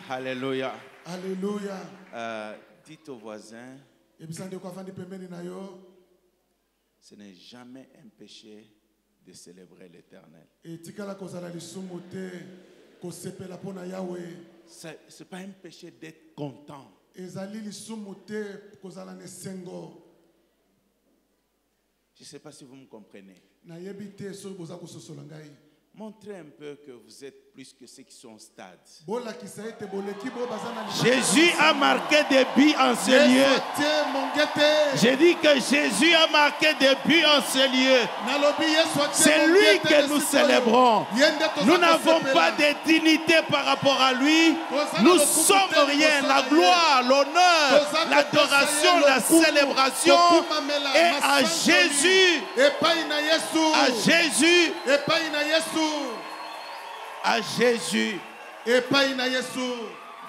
Alléluia. Alléluia. Dites aux voisins, ce n'est jamais un péché de célébrer l'Éternel. Ce n'est pas un péché d'être content. Je ne sais pas si vous me comprenez. Montrez un peu que vous êtes plus que ceux qui sont au stade. Jésus a marqué des buts en ce lieu. J'ai dit que Jésus a marqué des buts en ce lieu. C'est lui que nous célébrons. Nous n'avons pas de dignité par rapport à lui. Nous sommes rien. La gloire, l'honneur, l'adoration, la célébration est à Jésus. À Jésus. À Jésus.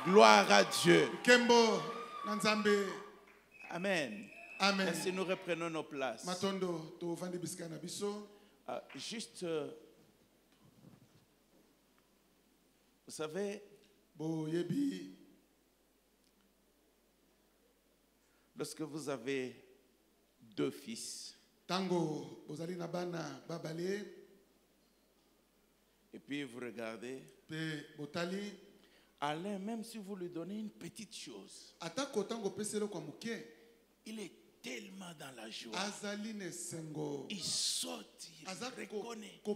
Gloire à Dieu. Amen. Amen. Si nous reprenons nos places. Juste, vous savez, lorsque vous avez deux fils, et puis vous regardez, Alain, même si vous lui donnez une petite chose, il est tellement dans la joie. Il saute, il reconnaît. Et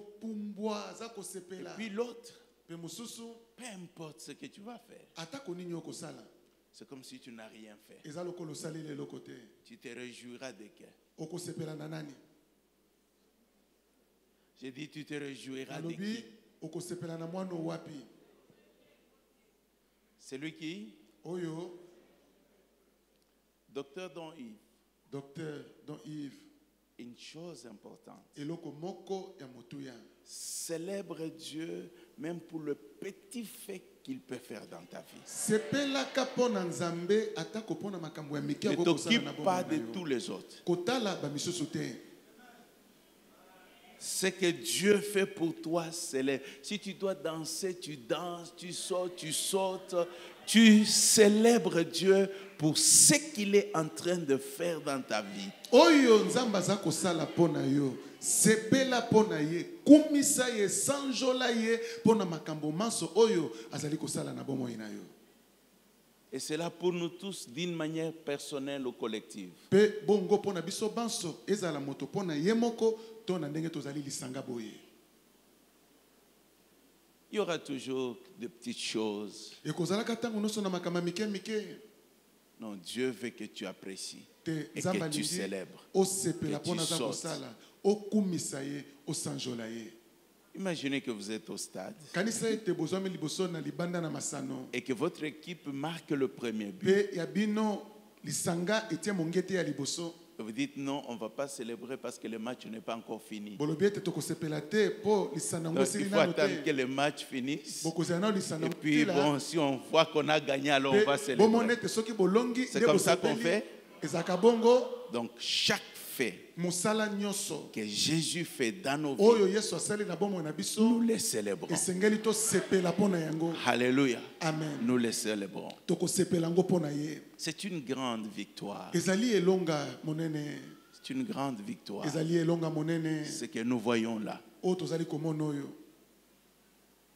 puis l'autre, peu importe ce que tu vas faire, c'est comme si tu n'as rien fait. Tu te réjouiras de quel? J'ai dit, tu te réjouiras de qui? C'est lui qui? Docteur Don Yves. Une chose importante. Célèbre Dieu même pour le petit fait qu'il peut faire dans ta vie. Ne t'occupe pas de tous les autres. Ce que Dieu fait pour toi, célèbre. Si tu dois danser, tu danses, tu sautes, tu célèbres Dieu pour ce qu'il est en train de faire dans ta vie. Et c'est là pour nous tous d'une manière personnelle ou collective. Il y aura toujours de petites choses. Non, Dieu veut que tu apprécies et que tu célèbres, que tu sautes. Imaginez que vous êtes au stade et que votre équipe marque le premier but. Vous dites non, on ne va pas célébrer parce que le match n'est pas encore fini. Donc il faut attendre que le match finisse. Et puis bon, si on voit qu'on a gagné, alors on va célébrer. C'est comme ça qu'on fait. Donc chaque fait que Jésus fait dans nos vies, nous les célébrons. Alléluia. Amen. Nous les célébrons. C'est une grande victoire. C'est une grande victoire. Ce que nous voyons là.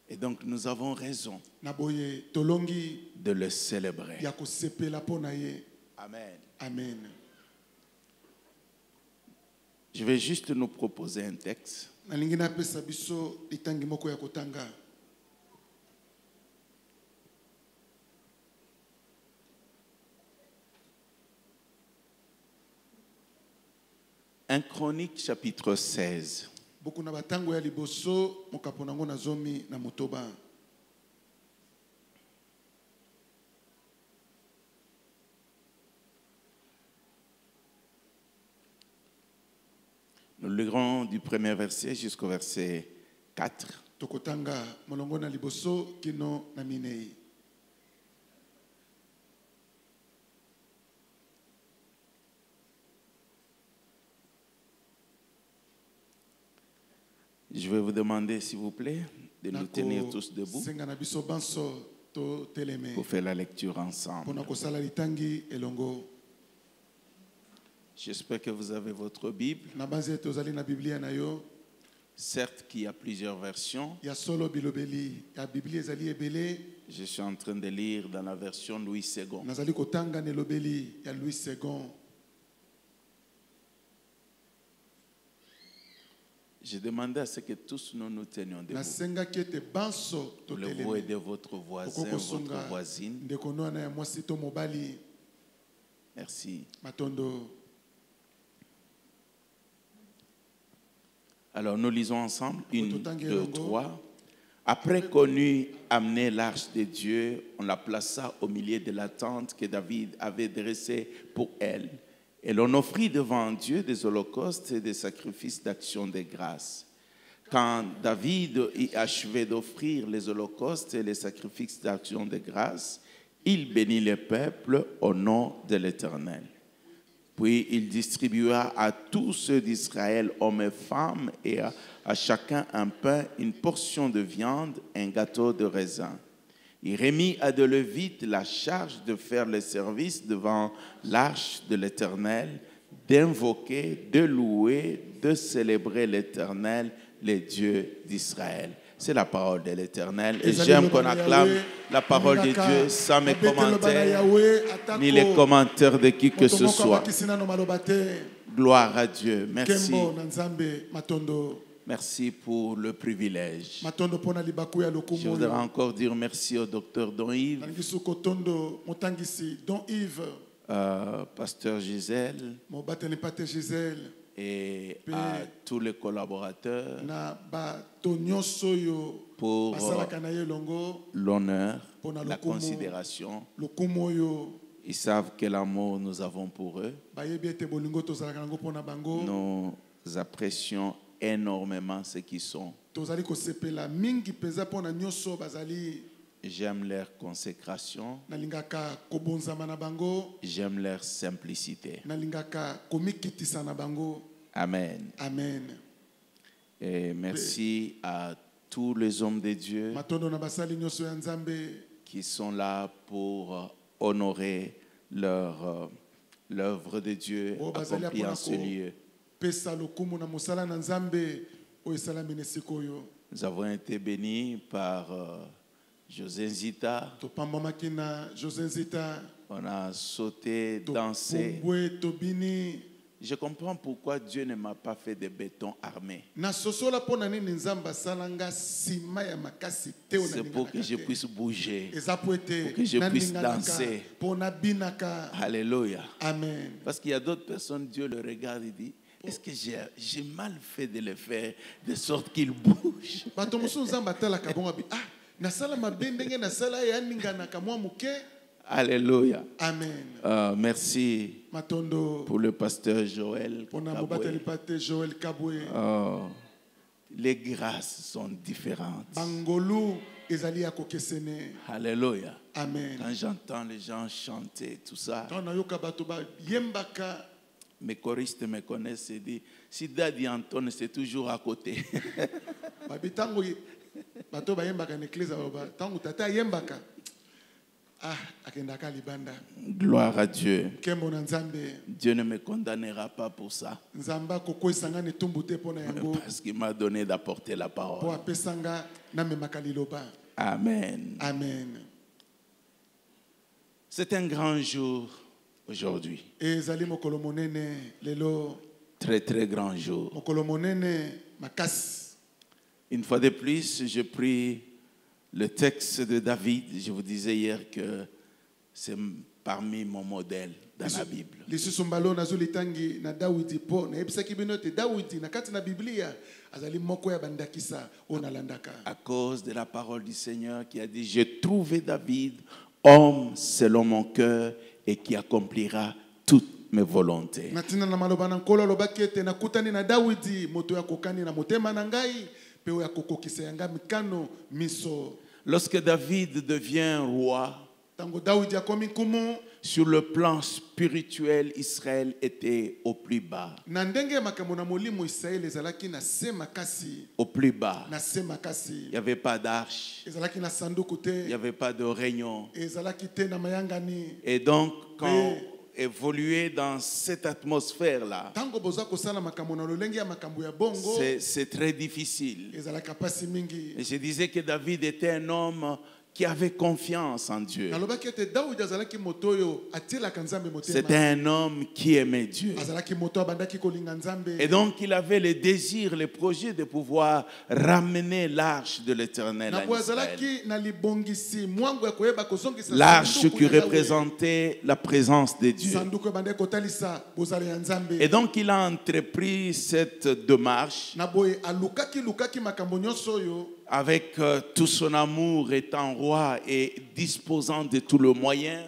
Et donc nous avons raison de le célébrer. Amen. Amen. Je vais juste nous proposer un texte. Un Chronique chapitre 16. Nous lirons du premier verset jusqu'au verset 4. Je vais vous demander, s'il vous plaît, de nous tenir tous debout. pour faire la lecture ensemble. J'espère que vous avez votre Bible. Certes qu'il y a plusieurs versions. Je suis en train de lire dans la version Louis II. Je demandais à ce que tous nous tenions debout. Le vous aidez votre voisin, votre voisine. Merci. Alors nous lisons ensemble 1, 2, 3. Après qu'on eut amené l'arche de Dieu, on la plaça au milieu de la tente que David avait dressée pour elle. Et l'on offrit devant Dieu des holocaustes et des sacrifices d'action de grâce. Quand David y achevait d'offrir les holocaustes et les sacrifices d'action de grâce, il bénit le peuple au nom de l'Éternel. Puis il distribua à tous ceux d'Israël, hommes et femmes, et à chacun un pain, une portion de viande, un gâteau de raisin. Il remit à des Lévites la charge de faire le service devant l'arche de l'Éternel, d'invoquer, de louer, de célébrer l'Éternel, le Dieu d'Israël. C'est la parole de l'Éternel. Et j'aime qu'on acclame la parole de Dieu sans mes commentaires, ni les commentaires de qui que ce soit. Gloire à Dieu. Merci. Merci pour le privilège. Je voudrais encore dire merci au docteur Don Yves, pasteur Gisèle, et à tous les collaborateurs pour l'honneur, la considération. Ils savent quel amour nous avons pour eux. Nous apprécions énormément ce qu'ils sont. J'aime leur consécration. J'aime leur simplicité. Amen. Amen. Et merci à tous les hommes de Dieu qui sont là pour honorer l'œuvre de Dieu accomplie en ce lieu. Nous avons été bénis par José Nzita. On a sauté, dansé. Je comprends pourquoi Dieu ne m'a pas fait de béton armé. C'est pour que je puisse bouger, pour que je puisse danser. Alléluia. Amen. Parce qu'il y a d'autres personnes, Dieu le regarde et dit, est-ce que j'ai mal fait de le faire de sorte qu'il bouge? Alléluia. Amen. Merci pour le pasteur Joël Kabwe. Les grâces sont différentes. Alléluia. Amen. Quand j'entends les gens chanter, tout ça, mes choristes me connaissent et disent, si Daddy Anton c'est toujours à côté. Gloire à Dieu. Dieu ne me condamnera pas pour ça. Parce qu'il m'a donné d'apporter la parole. Amen. Amen. C'est un grand jour aujourd'hui. Très très grand jour. Une fois de plus, je prie le texte de David. Je vous disais hier que c'est parmi mon modèle dans la Bible. À cause de la parole du Seigneur qui a dit, j'ai trouvé David, homme selon mon cœur et qui accomplira toutes mes volontés. Lorsque David devient roi, Sur le plan spirituel, Israël était au plus bas. Au plus bas. Il n'y avait pas d'arche. Il n'y avait pas de réunion. Et donc, quand évoluer dans cette atmosphère-là, c'est très difficile. Et je disais que David était un homme qui avait confiance en Dieu. C'était un homme qui aimait Dieu. Et donc il avait le désir, le projet de pouvoir ramener l'arche de l'Éternel à Israël. L'arche qui représentait la présence de Dieu. Et donc il a entrepris cette démarche avec tout son amour, étant roi et disposant de tous les moyens.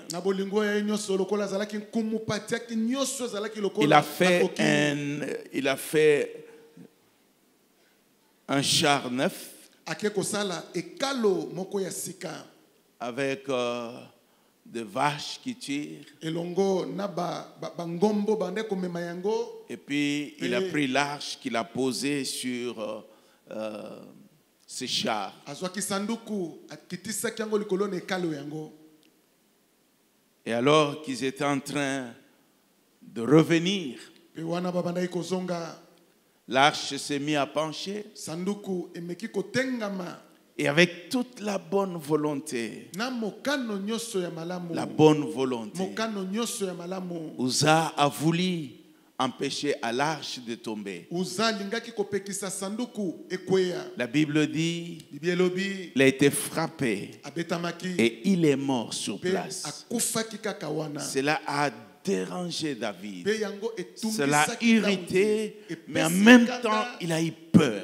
Il a fait un char neuf avec des vaches qui tirent. Et puis il a pris l'arche qu'il a posée sur ces chars. Et alors qu'ils étaient en train de revenir, l'arche s'est mise à pencher. Et avec toute la bonne volonté, Uza a voulu empêcher à l'arche de tomber. La Bible dit il a été frappé et il est mort sur place. Cela a dérangé David. Cela a irrité, mais en même temps, il a eu peur.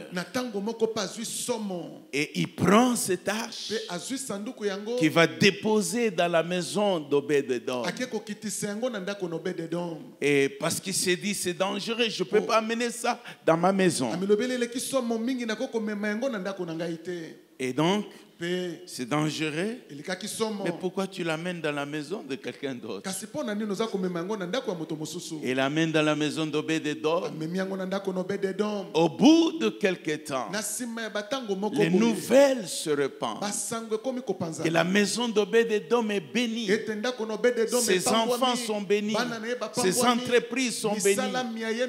Et il prend cette arche qui va déposer dans la maison d'Obed-Edom. Et parce qu'il s'est dit, c'est dangereux, je ne peux pas amener ça dans ma maison. Et donc, c'est dangereux. Mais pourquoi tu l'amènes dans la maison de quelqu'un d'autre? Il l'amène dans la maison d'Obed-Edom. Au bout de quelques temps, les nouvelles se répandent que la maison d'Obed-Edom est bénie. Ses enfants sont bénis. Ses entreprises sont bénies.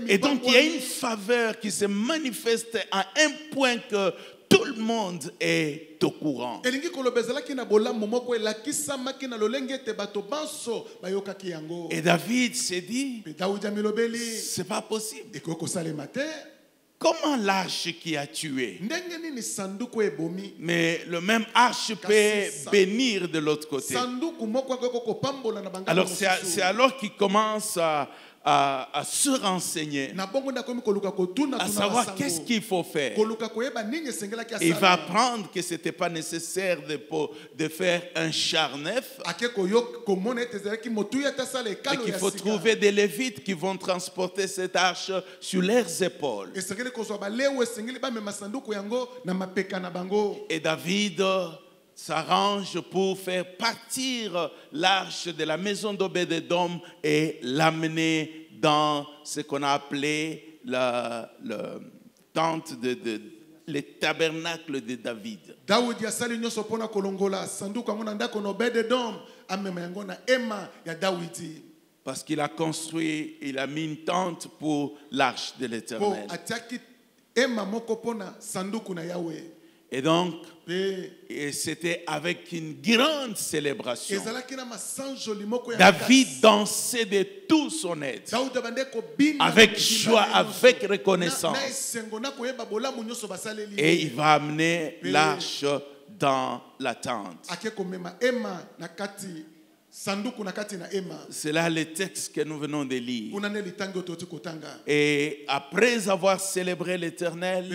Et donc il y a une faveur qui se manifeste à un point que tout le monde est au courant. Et David s'est dit, c'est pas possible. Comment l'arche qui a tué? Mais le même arche peut bénir de l'autre côté. Alors c'est alors qu'il commence à se renseigner, à savoir qu'est-ce qu'il faut faire. Il va apprendre que ce n'était pas nécessaire de faire un char neuf, et qu'il faut trouver des Lévites qui vont transporter cette arche sur leurs épaules. Et David s'arrange pour faire partir l'arche de la maison d'Obed-Edom et l'amener dans ce qu'on a appelé le tabernacle de David. Parce qu'il a construit, il a mis une tente pour l'arche de l'Éternel. Et donc, c'était avec une grande célébration. David dansait de tout son être, avec joie, avec reconnaissance. Et il va amener l'arche dans la tente. C'est là le texte que nous venons de lire. Et après avoir célébré l'Éternel,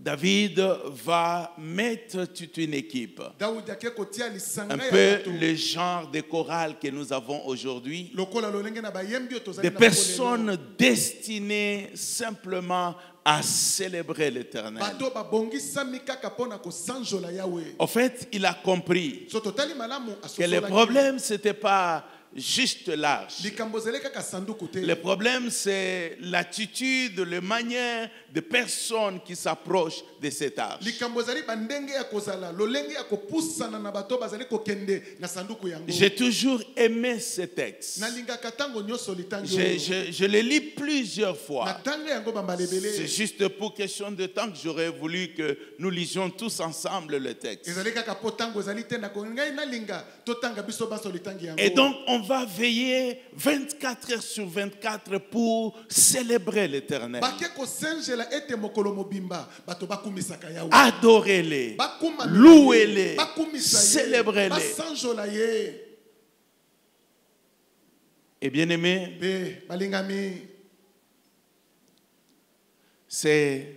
David va mettre toute une équipe. Un peu le genre de chorale que nous avons aujourd'hui. Des personnes destinées simplement à célébrer l'Éternel. En fait, il a compris que le problème, ce n'était pas juste l'arche. Le problème, c'est l'attitude, la manière de personnes qui s'approchent de cette arche. J'ai toujours aimé ce texte. Je le lis plusieurs fois. C'est juste pour question de temps que j'aurais voulu que nous lisions tous ensemble le texte. Et donc, on va veiller 24 heures sur 24 pour célébrer l'Éternel. Adorez-les, louez-les, célébrez-les. Et bien aimé, c'est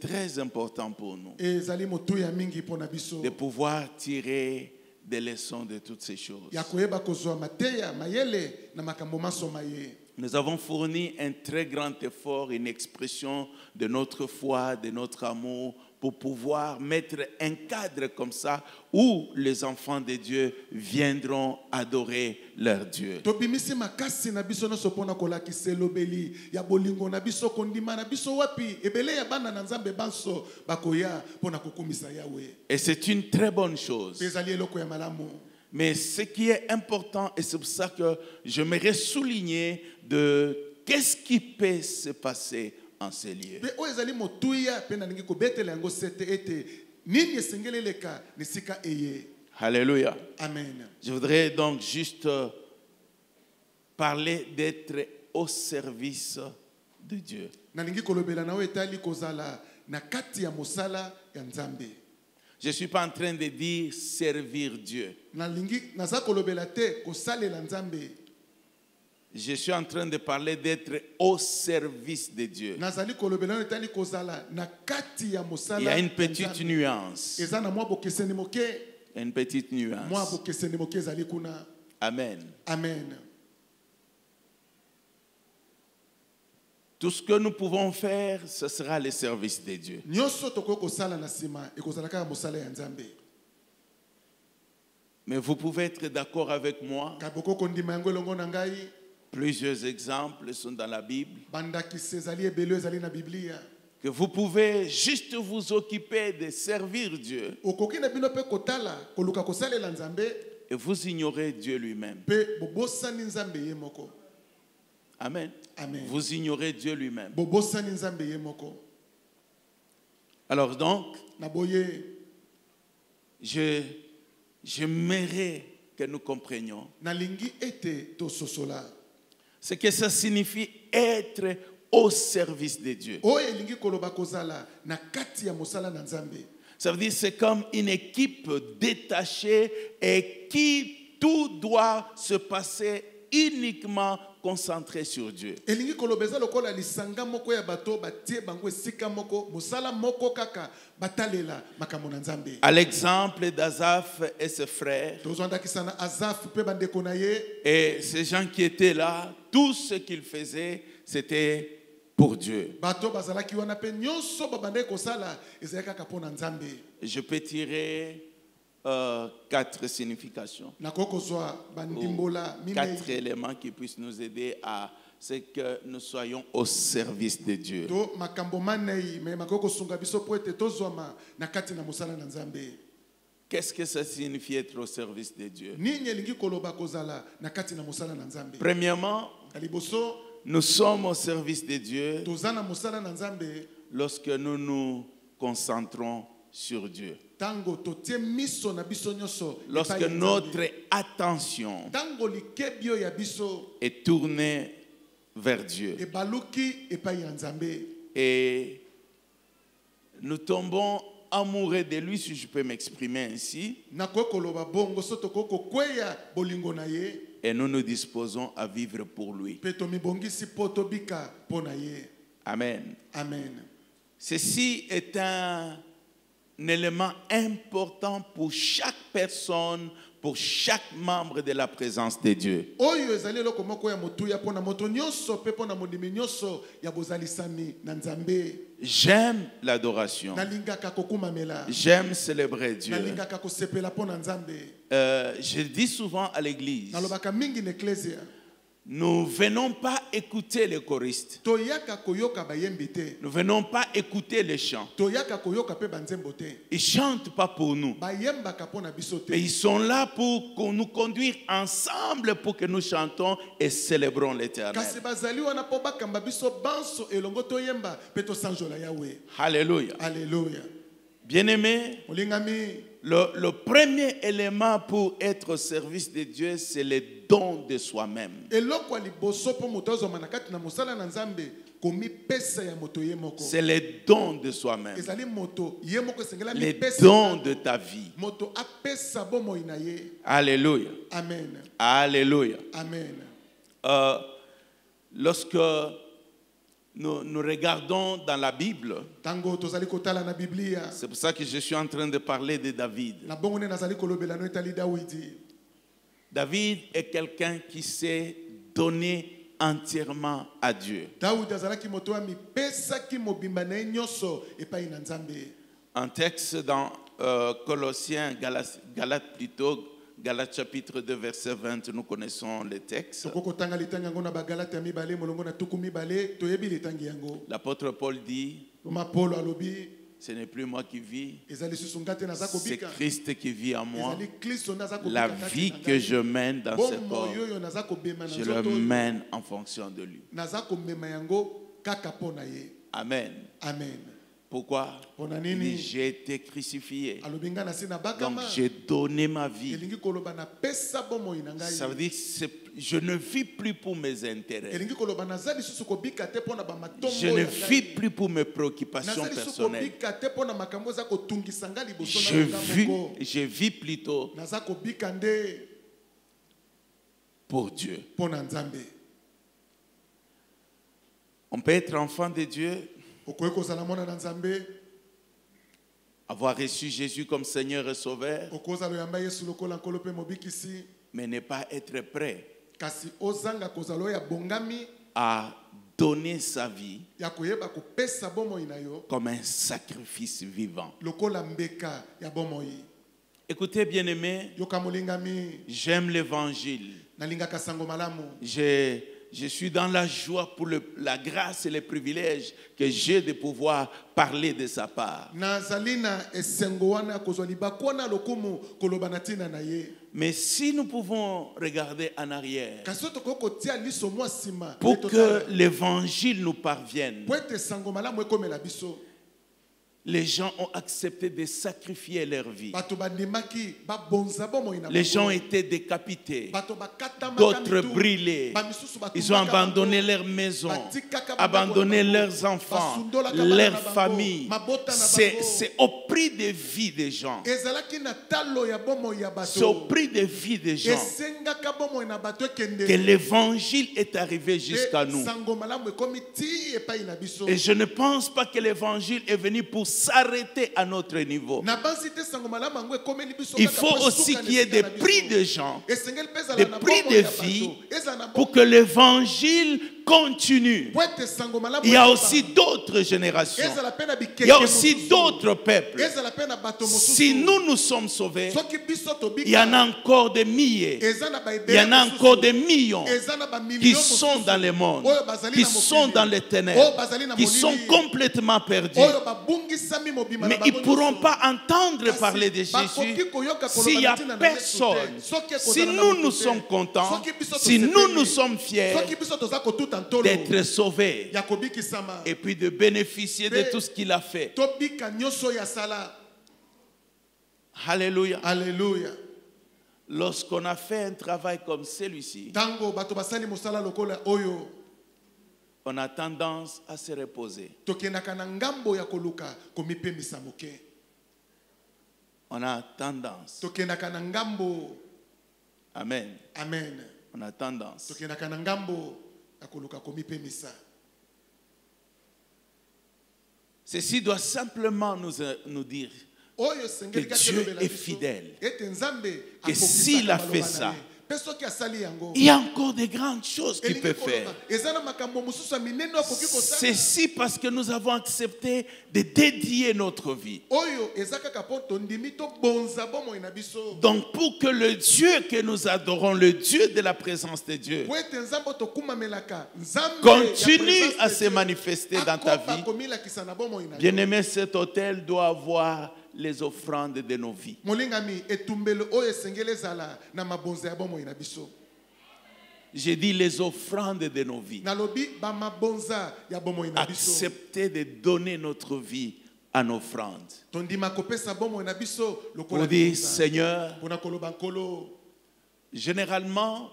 très important pour nous de pouvoir tirer des leçons de toutes ces choses. Nous avons fourni un très grand effort, une expression de notre foi, de notre amour, pour pouvoir mettre un cadre comme ça où les enfants de Dieu viendront adorer leur Dieu. Et c'est une très bonne chose. Mais ce qui est important, et c'est pour ça que j'aimerais souligner de qu'est-ce qui peut se passer en ces lieux. Alléluia. Amen. Je voudrais donc juste parler d'être au service de Dieu. Je ne suis pas en train de dire servir Dieu. Je suis en train de parler d'être au service de Dieu. Il y a une petite nuance. Une petite nuance. Amen. Amen. Tout ce que nous pouvons faire, ce sera le service de Dieu. Mais vous pouvez être d'accord avec moi. Plusieurs exemples sont dans la Bible. Que vous pouvez juste vous occuper de servir Dieu. Et vous ignorez Dieu lui-même. Amen. Amen. Vous ignorez Dieu lui-même. Alors donc, j'aimerais que nous comprenions ce que ça signifie être au service de Dieu. Ça veut dire que c'est comme une équipe détachée et qui tout doit se passer uniquement concentré sur Dieu. À l'exemple d'Azaph et ses frères, et ces gens qui étaient là, tout ce qu'ils faisaient, c'était pour Dieu. Je peux tirer 4 significations, 4 éléments qui puissent nous aider à ce que nous soyons au service de Dieu. Qu'est-ce que ça signifie être au service de Dieu? Premièrement, nous sommes au service de Dieu lorsque nous nous concentrons sur Dieu. Lorsque notre attention est tournée vers Dieu et nous tombons amoureux de lui, si je peux m'exprimer ainsi, et nous nous disposons à vivre pour lui. Amen. Amen. Ceci est un élément important pour chaque personne, pour chaque membre de la présence de Dieu. J'aime l'adoration. J'aime célébrer Dieu. Je dis souvent à l'église, nous ne venons pas écouter les choristes. Nous ne venons pas écouter les chants. Ils ne chantent pas pour nous. Mais ils sont là pour nous conduire ensemble pour que nous chantons et célébrons l'Éternel. Alléluia. Alléluia. Bien-aimés, le premier élément pour être au service de Dieu, c'est le don de soi-même. C'est le don de soi-même. Le don de ta vie. Alléluia. Amen. Alléluia. Amen. Lorsque nous regardons dans la Bible, c'est pour ça que je suis en train de parler de David. David est quelqu'un qui s'est donné entièrement à Dieu. Un texte dans Colossiens, Galates plutôt, Galates chapitre 2 verset 20, nous connaissons le texte. L'apôtre Paul dit, ce n'est plus moi qui vis, c'est Christ qui vit en moi. La vie que je mène dans ce corps, je le mène en fonction de lui. Amen. Amen. Pourquoi? J'ai été crucifié. Donc j'ai donné ma vie. Ça veut dire que je ne vis plus pour mes intérêts. Je ne vis plus pour mes préoccupations personnelles. Je vis plutôt pour Dieu. On peut être enfant de Dieu, avoir reçu Jésus comme Seigneur et Sauveur, mais ne pas être prêt à donner sa vie comme un sacrifice vivant. Écoutez, bien-aimés, j'aime l'évangile. Je suis dans la joie pour la grâce et les privilèges que j'ai de pouvoir parler de sa part. Mais si nous pouvons regarder en arrière, pour que l'évangile nous parvienne, les gens ont accepté de sacrifier leur vie. Les gens ont été décapités, d'autres brûlés. Ils ont abandonné leur maison, abandonné leurs enfants, leurs familles. C'est au prix des vies des gens. C'est au prix des vies des gens que l'évangile est arrivé jusqu'à nous. Et je ne pense pas que l'évangile est venu pour s'arrêter à notre niveau. Il faut aussi qu'il y ait des prix de gens, des prix de vie pour que l'évangile continue. Il y a aussi d'autres générations. Il y a aussi d'autres peuples. Si nous sommes sauvés, il y en a encore des milliers. Il y en a encore des millions qui sont dans le monde, qui sont dans les ténèbres, qui sont complètement perdus. Mais ils ne pourront pas entendre parler de Jésus s'il n'y a personne. Si nous sommes contents, si nous sommes fiers d'être sauvés et puis de bénéficier de tout ce qu'il a fait. Alléluia. Alléluia. Lorsqu'on a fait un travail comme celui-ci, on a tendance à se reposer. On a tendance. Amen. Amen. On a tendance. Ceci doit simplement nous dire que Dieu est fidèle. Et s'il a fait ça, il y a encore de grandes choses qu'il peut faire. Ceci parce que nous avons accepté de dédier notre vie. Donc pour que le Dieu que nous adorons, le Dieu de la présence de Dieu, continue à se manifester dans ta vie, bien-aimé, cet autel doit avoir les offrandes de nos vies. J'ai dit les offrandes de nos vies. Accepter de donner notre vie en offrande. Pour dire, Seigneur, généralement,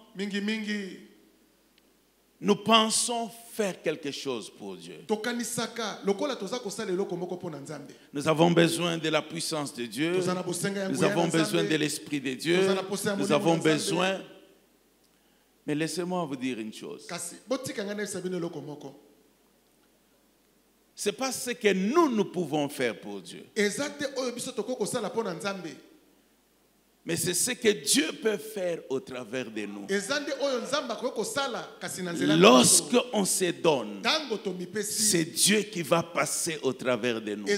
nous pensons faire quelque chose pour Dieu. Nous avons besoin de la puissance de Dieu. Nous avons besoin de l'Esprit de Dieu. Nous avons besoin... Mais laissez-moi vous dire une chose. C'est pas ce que nous pouvons faire pour Dieu. Mais c'est ce que Dieu peut faire au travers de nous. Lorsque on se donne, c'est Dieu qui va passer au travers de nous. Et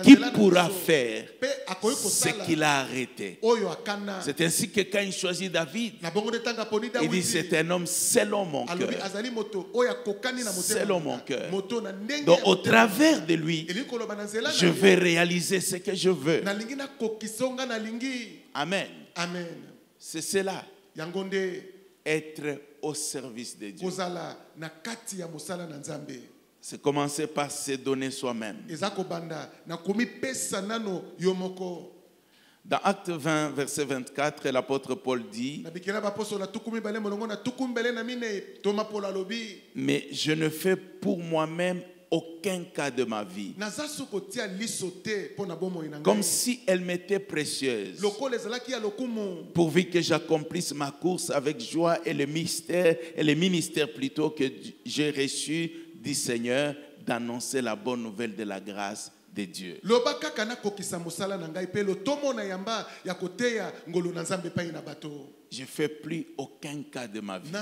qui pourra faire ce qu'il a arrêté. C'est ainsi que quand il choisit David, il dit c'est un homme selon mon cœur. Selon mon cœur. Donc au travers de lui, je vais réaliser ce que je veux. Amen. Amen. C'est cela. Être au service de Dieu. C'est commencer par se donner soi-même. Dans Acte 20, verset 24, l'apôtre Paul dit: mais je ne fais pour moi-même aucun cas de ma vie, comme si elle m'était précieuse, pourvu que j'accomplisse ma course avec joie et le ministère plutôt que j'ai reçu du Seigneur d'annoncer la bonne nouvelle de la grâce de Dieu. Je ne fais plus aucun cas de ma vie.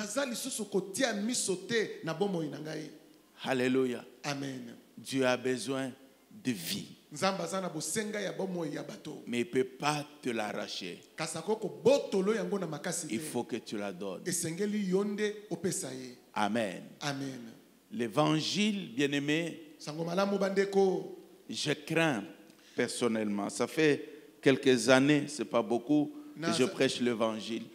Alléluia. Amen. Dieu a besoin de vie. Mais il ne peut pas te l'arracher. Il faut que tu la donnes. Amen. Amen. L'évangile, bien-aimé, je crains personnellement. Ça fait quelques années, ce n'est pas beaucoup, que je prêche l'évangile.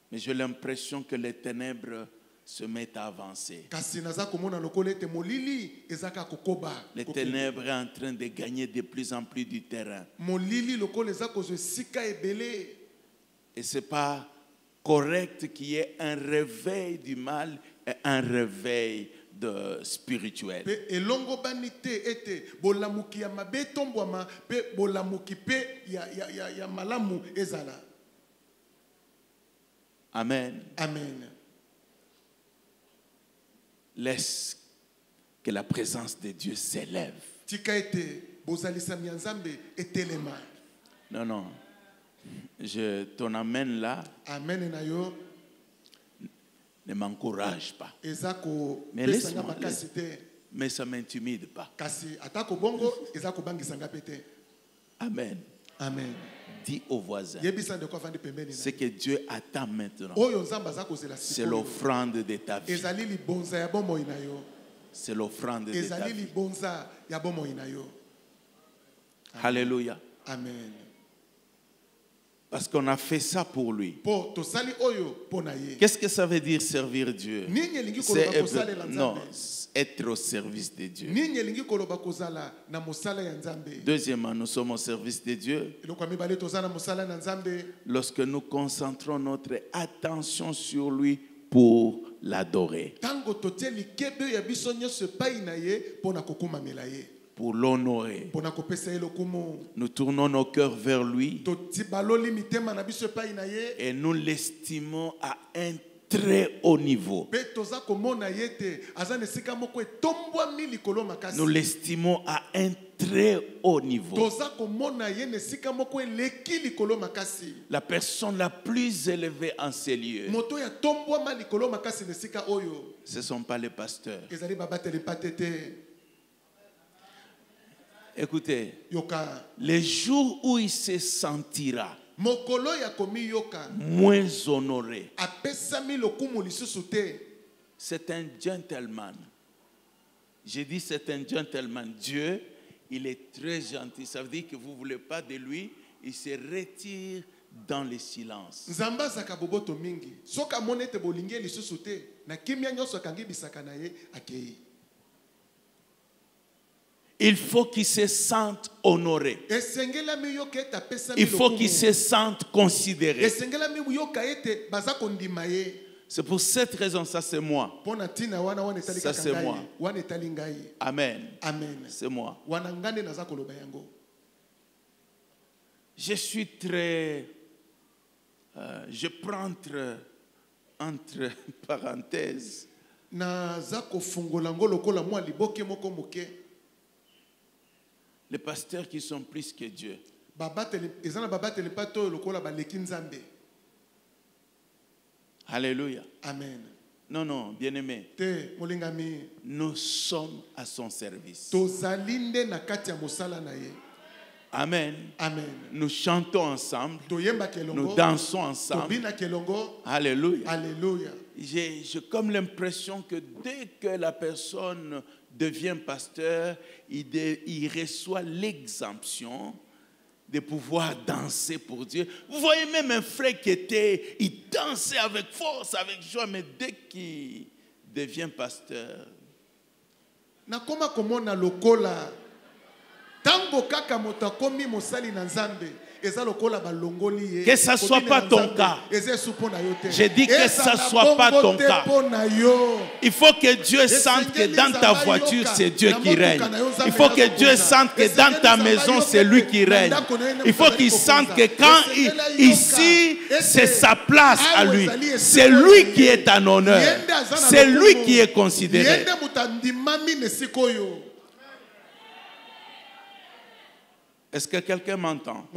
Mais j'ai l'impression que les ténèbres se mettent à avancer. Les ténèbres sont en train de gagner de plus en plus du terrain. Et ce n'est pas correct qu'il y ait un réveil du mal et un réveil spirituel. Amen. Amen. Laisse que la présence de Dieu s'élève. Non, non. Je t'en amène là. Amen. Ne m'encourage pas. Mais laisse-moi. Mais ça ne m'intimide pas. Amen. Amen. Dis au voisin, ce que Dieu attend maintenant, c'est l'offrande de ta vie. C'est l'offrande de ta vie. Alléluia. Amen. Parce qu'on a fait ça pour lui. Qu'est-ce que ça veut dire servir Dieu? C'est être au service de Dieu. Deuxièmement, nous sommes au service de Dieu lorsque nous concentrons notre attention sur lui pour l'adorer, pour l'honorer. Nous tournons nos cœurs vers lui et nous l'estimons à un très haut niveau. Nous l'estimons à un très haut niveau. La personne la plus élevée en ces lieux, ce ne sont pas les pasteurs. Écoutez, les jours où il se sentira moins honoré, c'est un gentleman. J'ai dit c'est un gentleman. Dieu, il est très gentil. Ça veut dire que vous ne voulez pas de lui, il se retire dans le silence. Il faut qu'il se sente honoré. Il faut qu'il se sente considéré. C'est pour cette raison, ça c'est moi. Ça c'est moi. Amen. C'est moi. Je suis très... je prends entre parenthèses. Les pasteurs qui sont plus que Dieu. Alléluia. Amen. Non, bien-aimé. Nous sommes à son service. Amen. Amen. Nous chantons ensemble. Nous dansons ensemble. Alléluia. Alléluia. J'ai comme l'impression que dès que la personne devient pasteur, il reçoit l'exemption de pouvoir danser pour Dieu. Vous voyez même un frère il dansait avec force, avec joie, mais dès qu'il devient pasteur, nakoma komona lokola tango kaka moto komi mosali na Nzambe. Que ça ne soit pas ton cas. J'ai dit que ça ne soit pas ton cas. Il faut que Dieu sente que dans ta voiture, c'est Dieu qui règne. Il faut que Dieu sente que dans ta maison, c'est lui qui règne. Il faut qu'il sente que quand ici, c'est sa place à lui. C'est lui qui est en honneur. C'est lui qui est considéré. Est-ce que quelqu'un m'entend?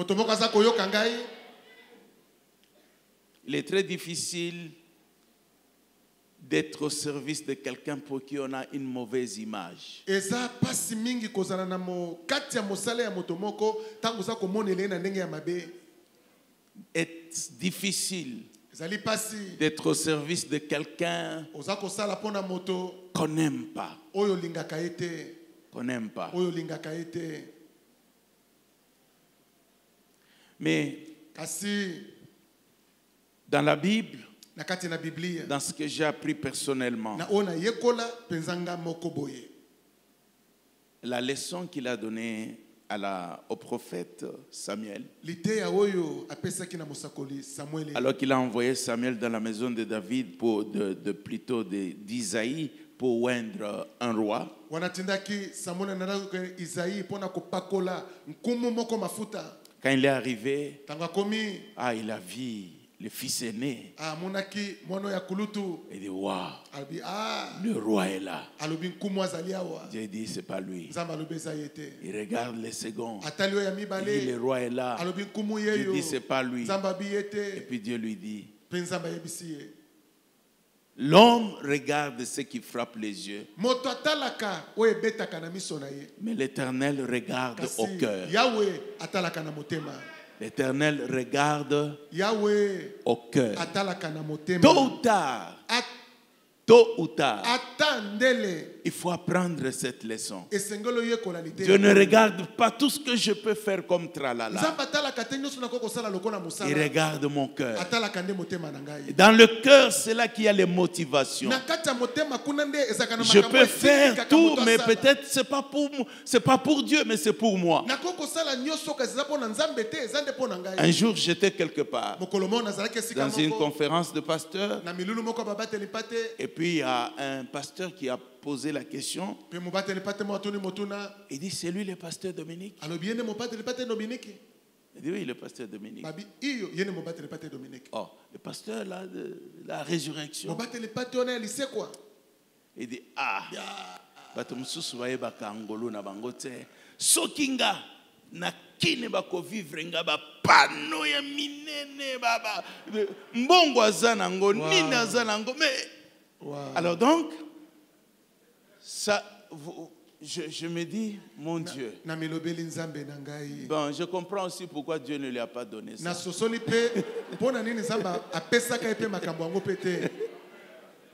Il est très difficile d'être au service de quelqu'un pour qui on a une mauvaise image. Est difficile d'être au service de quelqu'un qu'on n'aime pas. Qu'on n'aime pas. Mais dans la Bible, dans ce que j'ai appris personnellement, la leçon qu'il a donnée au prophète Samuel, alors qu'il a envoyé Samuel dans la maison de David, plutôt d'Isaïe, pour oindre un roi. Quand il est arrivé, il a vu le fils aîné. Il dit, waouh, le roi est là. Dieu dit, c'est pas lui. Il regarde le second. Il dit, le roi est là. Dieu dit, c'est pas lui. Et puis Dieu lui dit, l'homme regarde ce qui frappe les yeux, mais l'Éternel regarde au cœur. L'Éternel regarde au cœur. Tôt ou tard, il faut apprendre cette leçon. Dieu ne regarde pas tout ce que je peux faire comme tralala. Il regarde mon cœur. Dans le cœur, c'est là qu'il y a les motivations. Je peux faire tout, mais peut-être c'est pas pour Dieu, mais c'est pour moi. Un jour, j'étais quelque part dans une conférence de pasteurs. Et puis il y a un pasteur qui a posé la question. Il dit, c'est lui le pasteur Dominique? Il dit oui, le pasteur Dominique. Oh, le pasteur là, de la résurrection. Il dit ah, bato mususu bayebaka ngolo na bango te. Sokinga na kine bako vivre nga ba pano ya minene baba. Mbongo azana ngo nini azana ngo mais alors donc ça je me dis, mon Dieu. Bon, je comprends aussi pourquoi Dieu ne lui a pas donné ça.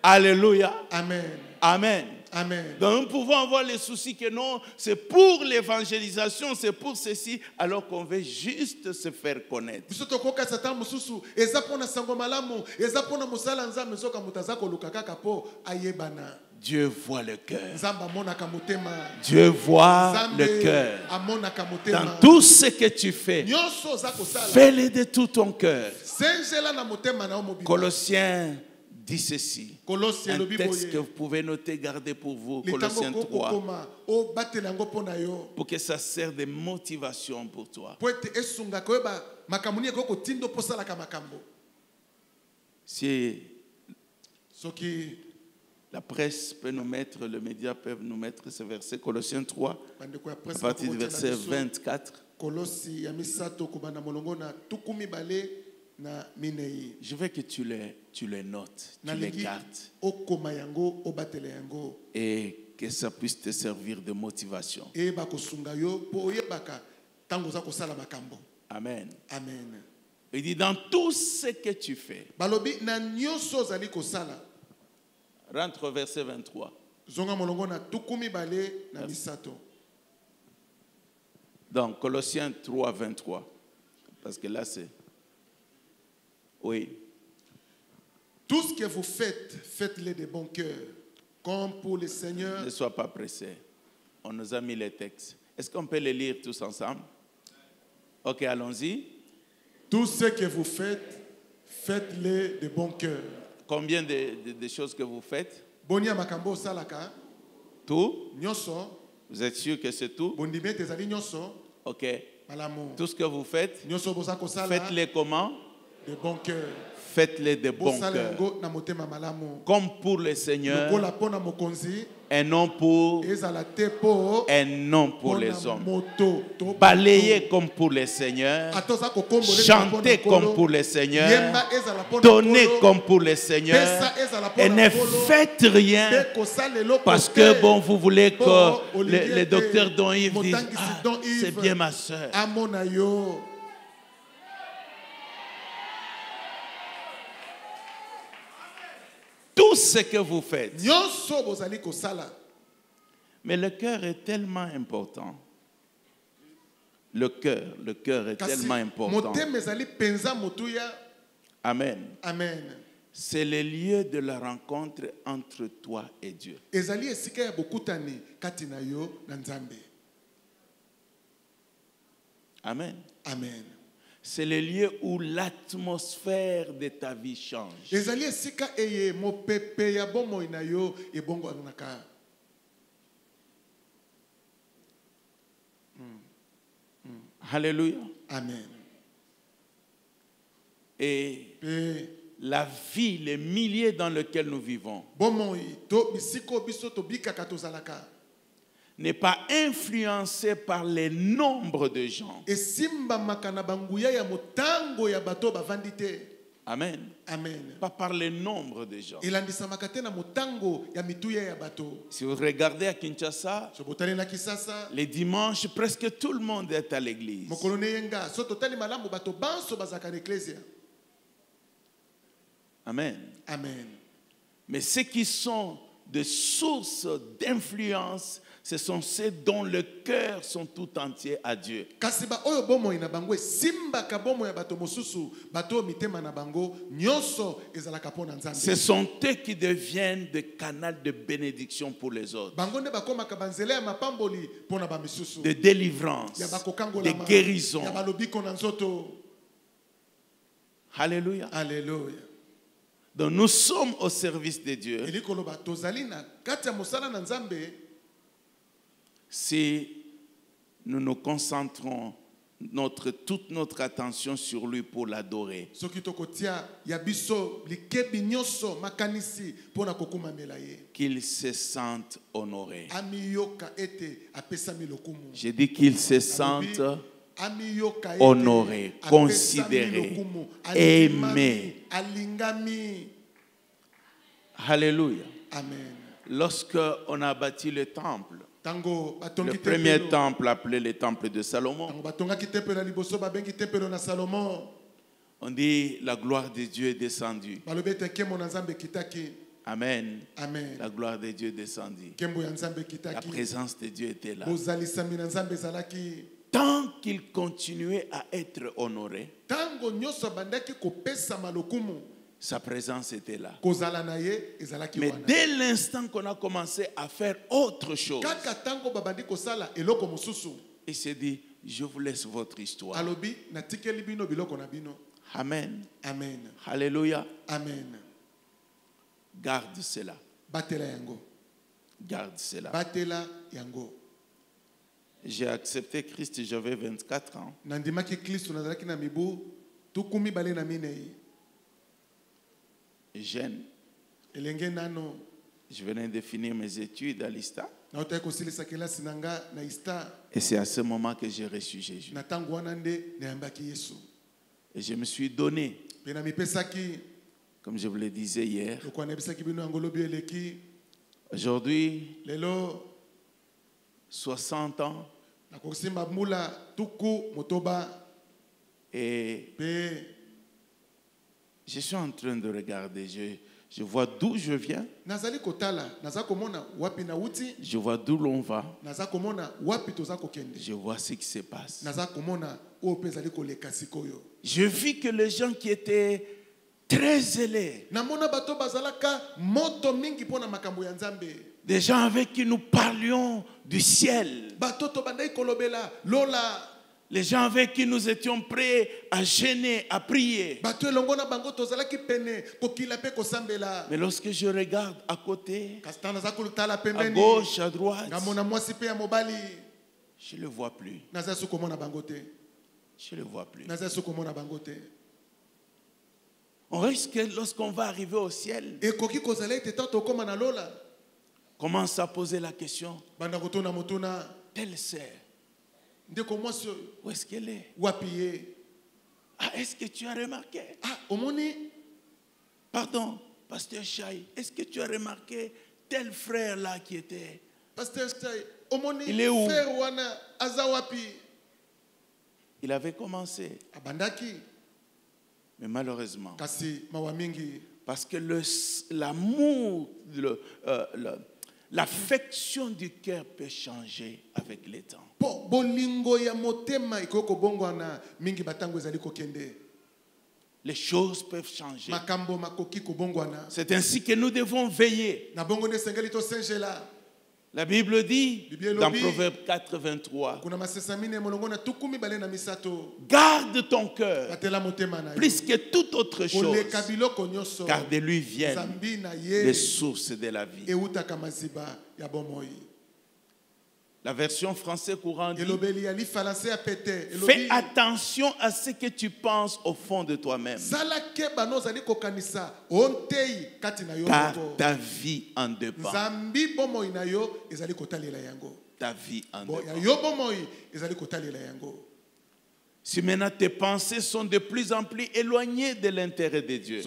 Alléluia. Amen. Amen. Amen. Donc nous pouvons avoir les soucis que non, c'est pour l'évangélisation, c'est pour ceci, alors qu'on veut juste se faire connaître. Dieu voit le cœur. Dieu voit le cœur. Dans tout ce que tu fais, fais-le de tout ton cœur. Colossiens dit ceci. Un texte que vous pouvez noter, garder pour vous. Colossiens 3. Pour que ça serve de motivation pour toi. Si la presse peut nous mettre, le média peut nous mettre ce verset, Colossiens 3, à partir du verset 24. Je veux que tu les notes, tu les gardes. Et que ça puisse te servir de motivation. Amen. Amen. Il dit dans tout ce que tu fais. Rentre au verset 23. Donc, Colossiens 3, 23. Parce que là, c'est... Oui. Tout ce que vous faites, faites-le de bon cœur, comme pour le Seigneur. Ne sois pas pressé. On nous a mis les textes. Est-ce qu'on peut les lire tous ensemble? Ok, allons-y. Tout ce que vous faites, faites-le de bon cœur. Combien de choses que vous faites? Tout? Vous êtes sûr que c'est tout? Ok. Tout ce que vous faites, faites-le comment? De bon cœur. Faites-le de bon cœur. Comme pour le Seigneur et non pour les hommes. Balayez comme pour le Seigneur. Chantez comme pour le Seigneur. Donnez comme pour le Seigneur. Et ne faites rien parce que bon, vous voulez que le docteur Don Yves dise ah, c'est bien ma soeur. Tout ce que vous faites. Mais le cœur est tellement important. Le cœur est tellement important. Amen. Amen. C'est le lieu de la rencontre entre toi et Dieu. Amen. Amen. C'est le lieu où l'atmosphère de ta vie change. Alléluia. Amen. Et la vie, les milliers dans lesquels nous vivons, n'est pas influencé par les nombres de gens. Amen. Amen. Pas par les nombres de gens. Si vous regardez à Kinshasa, les dimanches, presque tout le monde est à l'église. Amen. Amen. Mais ceux qui sont des sources d'influence, ce sont ceux dont le cœur sont tout entier à Dieu. Ce sont eux qui deviennent des canaux de bénédiction pour les autres. De délivrance, de guérison. Alléluia. Alléluia. Donc nous sommes au service de Dieu. Si nous nous concentrons toute notre attention sur lui pour l'adorer. Qu'il se sente honoré. J'ai dit qu'il se sente honoré, considéré, aimé. Alléluia. Amen. Lorsque on a bâti le temple, le premier temple appelé le temple de Salomon, on dit la gloire de Dieu est descendue. Amen. Amen. La gloire de Dieu est descendue. La présence de Dieu était là. Tant qu'il continuait à être honoré, sa présence était là. Mais dès l'instant qu'on a commencé à faire autre chose, il s'est dit, je vous laisse votre histoire. Amen. Amen. Alléluia. Amen. Garde cela. Batela yango. Garde cela. Batela yango. J'ai accepté Christ, j'avais 24 ans. Nandimaki Christ nazalaki na mibu tukumi bale na minei. Jeune. Elenge nano. Je venais de finir mes études à l'ISTA. Na otaki kosilisa kelasi nanga na ISTA. Et c'est à ce moment que j'ai reçu Jésus. Na tango wana nde nayambaki Yesu. Et je me suis donné. Pena mipesaki. Comme je vous le disais hier. Lokwanebisaki bino angolobi eleki. Aujourd'hui, lelo 60 ans. Nakosimba mula tuku motoba. Et je suis en train de regarder. Je vois d'où je viens. Je vois d'où l'on va. Je vois ce qui se passe. Je vis que les gens qui étaient très zélés, des gens avec qui nous parlions du ciel, les gens avec qui nous étions prêts à jeûner, à prier. Mais lorsque je regarde à côté, à gauche, à droite, je ne le vois plus. Je ne le vois plus. On risque, lorsqu'on va arriver au ciel, commence à poser la question, telle sœur, où est-ce qu'elle est? Ah, est-ce que tu as remarqué? Pardon, Pasteur Chai, est-ce que tu as remarqué tel frère là qui était? Il est où? Il avait commencé. Mais malheureusement, parce que l'amour, l'affection du cœur peut changer avec le temps. Les choses peuvent changer. C'est ainsi que nous devons veiller. La Bible dit dans Proverbe 4, 23, garde ton cœur plus que toute autre chose, car de lui viennent les sources de la vie. La version française courante dit, fais attention à ce que tu penses au fond de toi-même, car ta vie en dépend. Ta vie en dépend. Si maintenant tes pensées sont de plus en plus éloignées de l'intérêt de Dieu,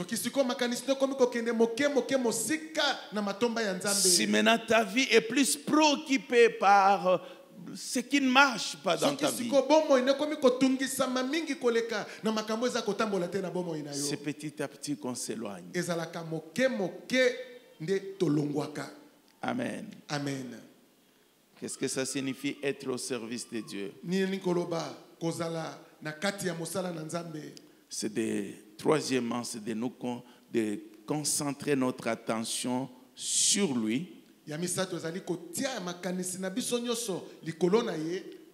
si maintenant ta vie est plus préoccupée par ce qui ne marche pas dans ta vie, c'est petit à petit qu'on s'éloigne. Amen. Amen. Qu'est-ce que ça signifie être au service de Dieu? Troisièmement, c'est de concentrer notre attention sur lui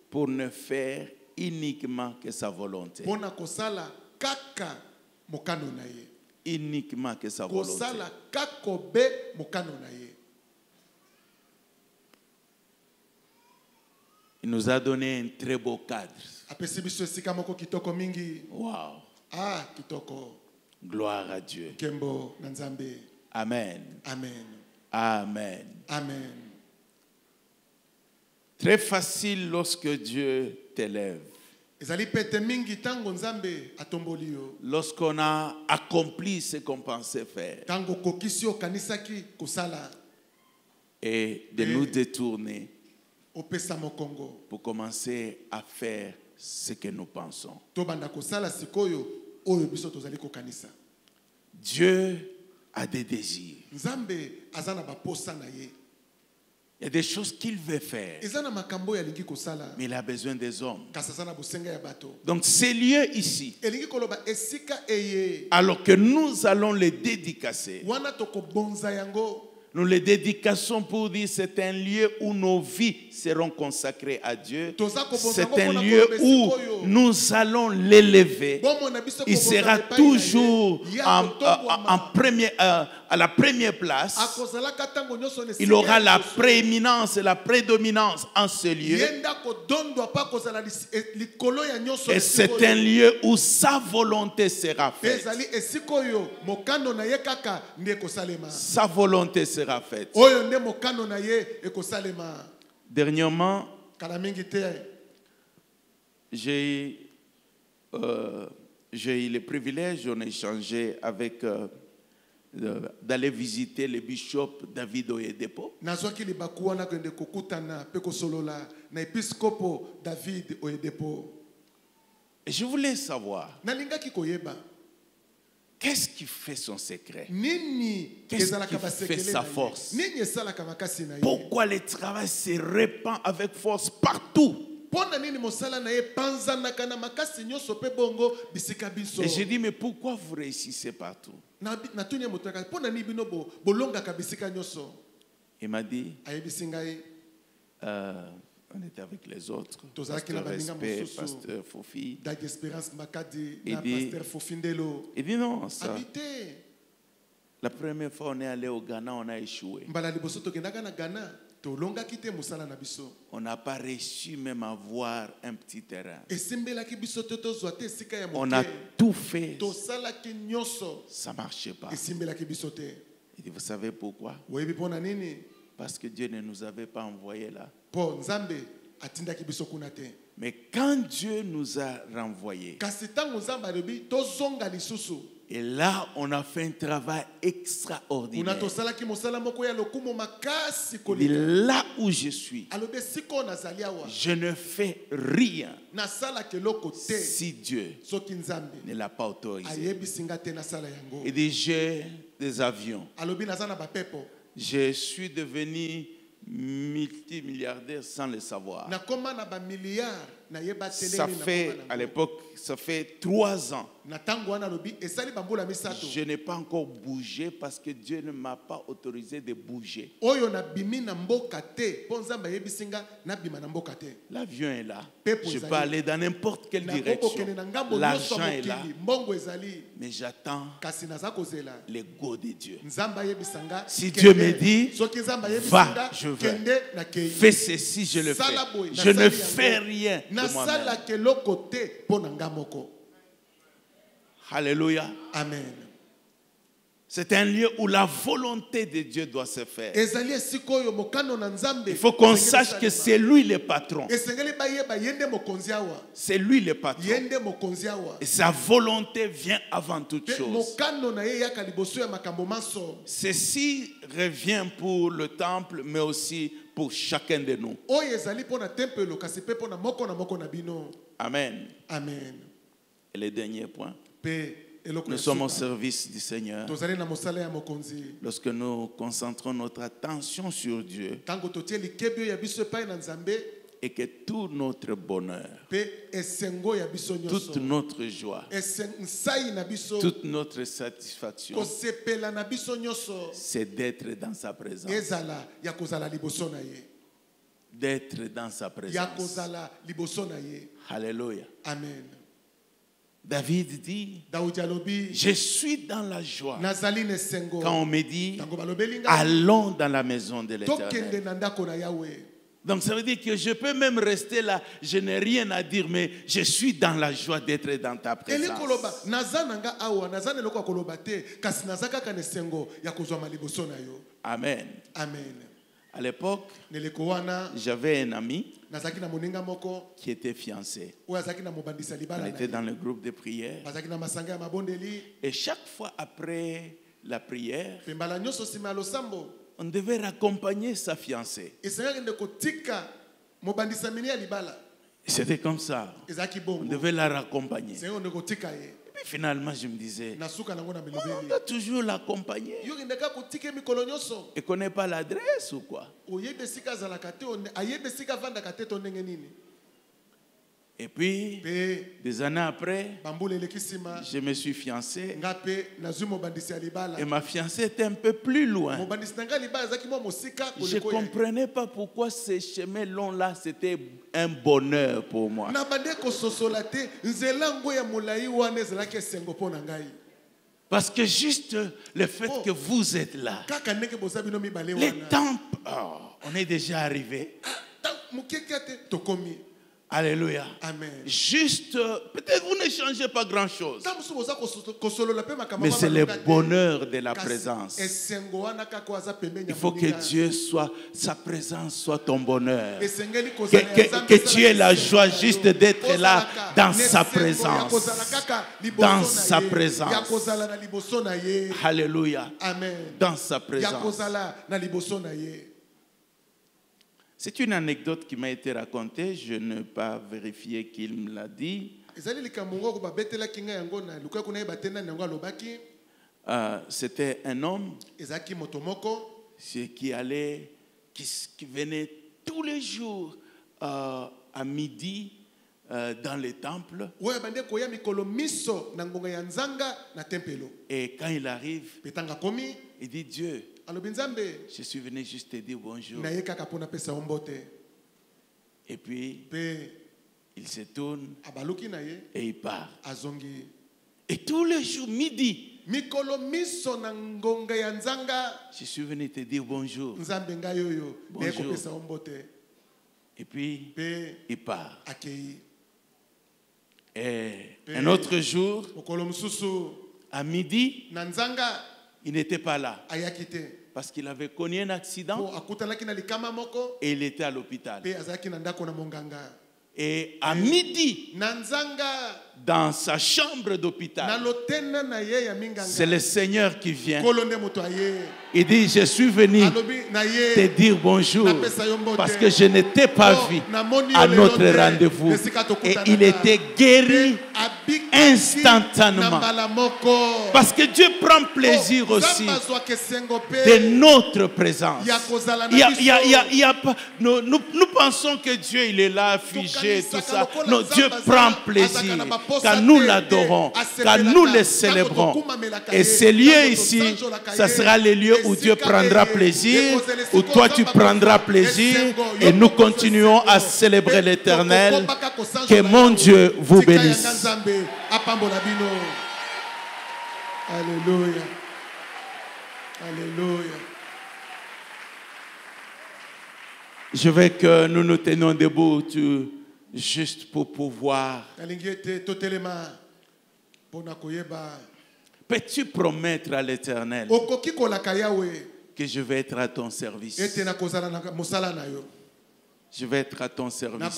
pour ne faire uniquement que sa volonté. Uniquement que sa volonté. Il nous a donné un très beau cadre. Wow. Ah, kitoko. Gloire à Dieu. Kembo Nanzambe. Amen. Amen. Amen. Amen. Très facile lorsque Dieu t'élève. Lorsqu'on a accompli ce qu'on pensait faire. Et de nous détourner pour commencer à faire ce que nous pensons. Dieu a des désirs. Il y a des choses qu'il veut faire. Mais il a besoin des hommes. Donc ces lieux ici, alors que nous allons les dédicacer, nous les dédicassons pour dire c'est un lieu où nos vies seront consacrées à Dieu. C'est un lieu où nous allons l'élever. Il sera toujours à la première place. Il aura la prééminence et la prédominance en ce lieu. Et c'est un lieu où sa volonté sera faite. Sa volonté sera faite. Dernièrement, j'ai eu le privilège, on a échangé avec d'aller visiter le bishop David Oyedepo. Et je voulais savoir qu'est-ce qui fait son secret? Qu'est-ce qui fait sa force? Pourquoi le travail se répand avec force partout? Et j'ai dit, mais pourquoi vous réussissez partout? Il m'a dit, on était avec les autres, Pasteur Respect, Pasteur Fofi. Il dit non, ça. La première fois on est allé au Ghana, on a échoué. On n'a pas réussi même à avoir un petit terrain. On a tout fait. Ça ne marchait pas. Il dit, vous savez pourquoi? Parce que Dieu ne nous avait pas envoyés là. Mais quand Dieu nous a renvoyés, et là, on a fait un travail extraordinaire. Et là où je suis, je ne fais rien si Dieu ne l'a pas autorisé. Et dit, j'ai des avions. Je suis devenu multimilliardaire sans le savoir. Ça fait, à l'époque, ça fait 3 ans. Je n'ai pas encore bougé parce que Dieu ne m'a pas autorisé de bouger. L'avion est là. Je peux aller dans n'importe quelle direction. L'argent est là. Mais j'attends le go de Dieu. Si Dieu me dit, va, je vais. Fais ceci, je le fais. Je ne fais rien de moi-même. Alléluia. Amen. C'est un lieu où la volonté de Dieu doit se faire. Il faut qu'on sache que c'est lui le patron. C'est lui le patron. Et sa volonté vient avant toute chose. Ceci revient pour le temple, mais aussi pour chacun de nous. Amen. Amen. Et le dernier point. Nous sommes au service du Seigneur. Lorsque nous concentrons notre attention sur Dieu et que tout notre bonheur, toute notre joie, toute notre satisfaction, c'est d'être dans sa présence. D'être dans sa présence. Alléluia. Amen. David dit, je suis dans la joie quand on me dit, allons dans la maison de l'Éternel. Donc ça veut dire que je peux même rester là, je n'ai rien à dire, mais je suis dans la joie d'être dans ta présence. Amen. Amen. À l'époque, j'avais un ami qui était fiancé. On était dans le groupe de prière. Et chaque fois après la prière, on devait raccompagner sa fiancée. C'était comme ça. On devait la raccompagner. Et puis finalement, je me disais, on doit toujours l'accompagner. Et connaît pas l'adresse ou quoi? Et puis, des années après, je me suis fiancé. Et ma fiancée était un peu plus loin. Je ne comprenais pas pourquoi ces chemins longs-là, c'était un bonheur pour moi. Parce que juste le fait que vous êtes là, les temps, on est déjà arrivé. Alléluia. Amen. Juste, peut-être vous ne changez pas grand-chose. Mais c'est le bonheur de la présence. Il faut que Dieu soit, sa présence soit ton bonheur. Que tu aies la joie juste d'être là dans sa présence. Dans sa présence. Alléluia. Amen. Dans sa présence. C'est une anecdote qui m'a été racontée. Je n'ai pas vérifié qui me l'a dit. C'était un homme qui venait tous les jours à midi dans les temples. Et quand il arrive, il dit Dieu, je suis venu juste te dire bonjour. Et puis, il se tourne et il part. Et tous les jours, midi, je suis venu te dire bonjour. Bonjour. Et puis, il part. Et un autre jour, à midi, il n'était pas là. Parce qu'il avait connu un accident et il était à l'hôpital. Et à midi, dans sa chambre d'hôpital, c'est le Seigneur qui vient. Il dit, je suis venu te dire bonjour parce que je ne t'ai pas vu à notre rendez-vous. Et il était guéri instantanément. Parce que Dieu prend plaisir aussi de notre présence. Nous pensons que Dieu il est là, figé, tout ça. Non, Dieu prend plaisir quand nous l'adorons, quand nous le célébrons. Et ces lieux ici, ça sera les lieux où Dieu prendra plaisir, où toi tu prendras plaisir, et nous continuons à célébrer l'Éternel. Que mon Dieu vous bénisse. Alléluia. Alléluia. Je veux que nous nous tenions debout juste pour pouvoir. Peux-tu promettre à l'Éternel que je vais être à ton service? Je vais être à ton service.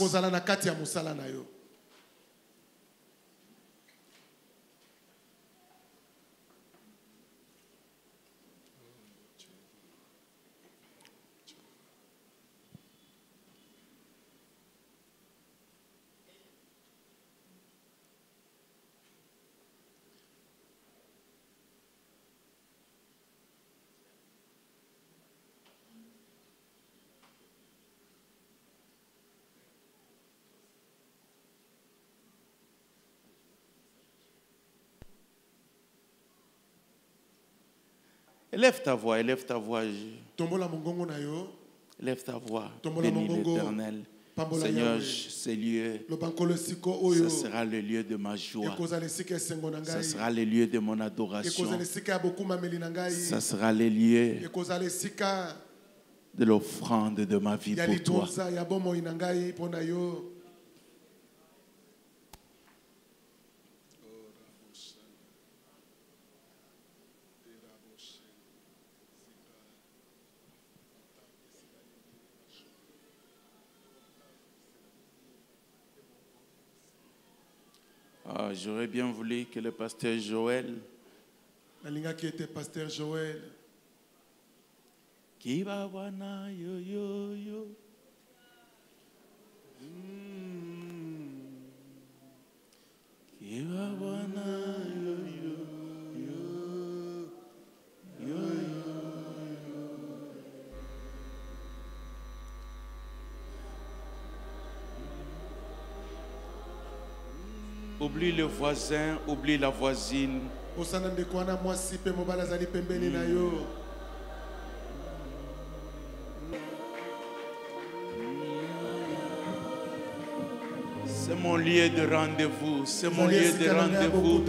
Élève ta voix, élève ta voix. Lève ta voix. Bénis l'Éternel. Seigneur, ces lieux, ce sera le lieu de ma joie. Ce sera le lieu de mon adoration. Ce sera le lieu de l'offrande de ma vie pour toi. Ah, j'aurais bien voulu que le pasteur Joël, qui était pasteur Joël, qui va wana yo yo yo, qui va wana yo yo yo yo yo. Oublie le voisin, oublie la voisine. C'est mon lieu de rendez-vous. C'est mon lieu de rendez-vous.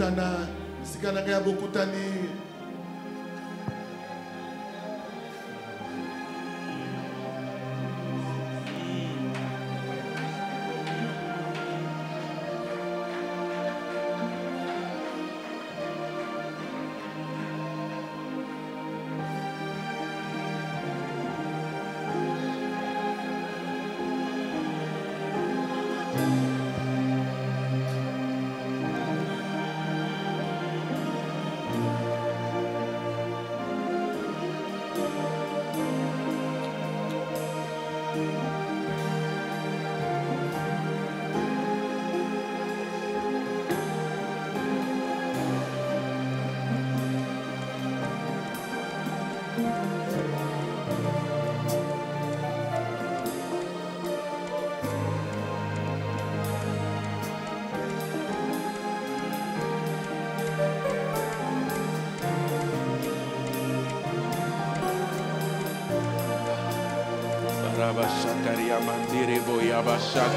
Shakaria mandire boya bashak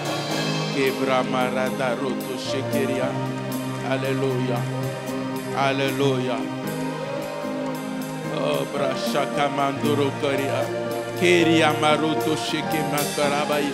kebra marada roto shekeria. Alléluia, alléluia. Oh brashaka mandoro karia keria maroto sheke makarabai.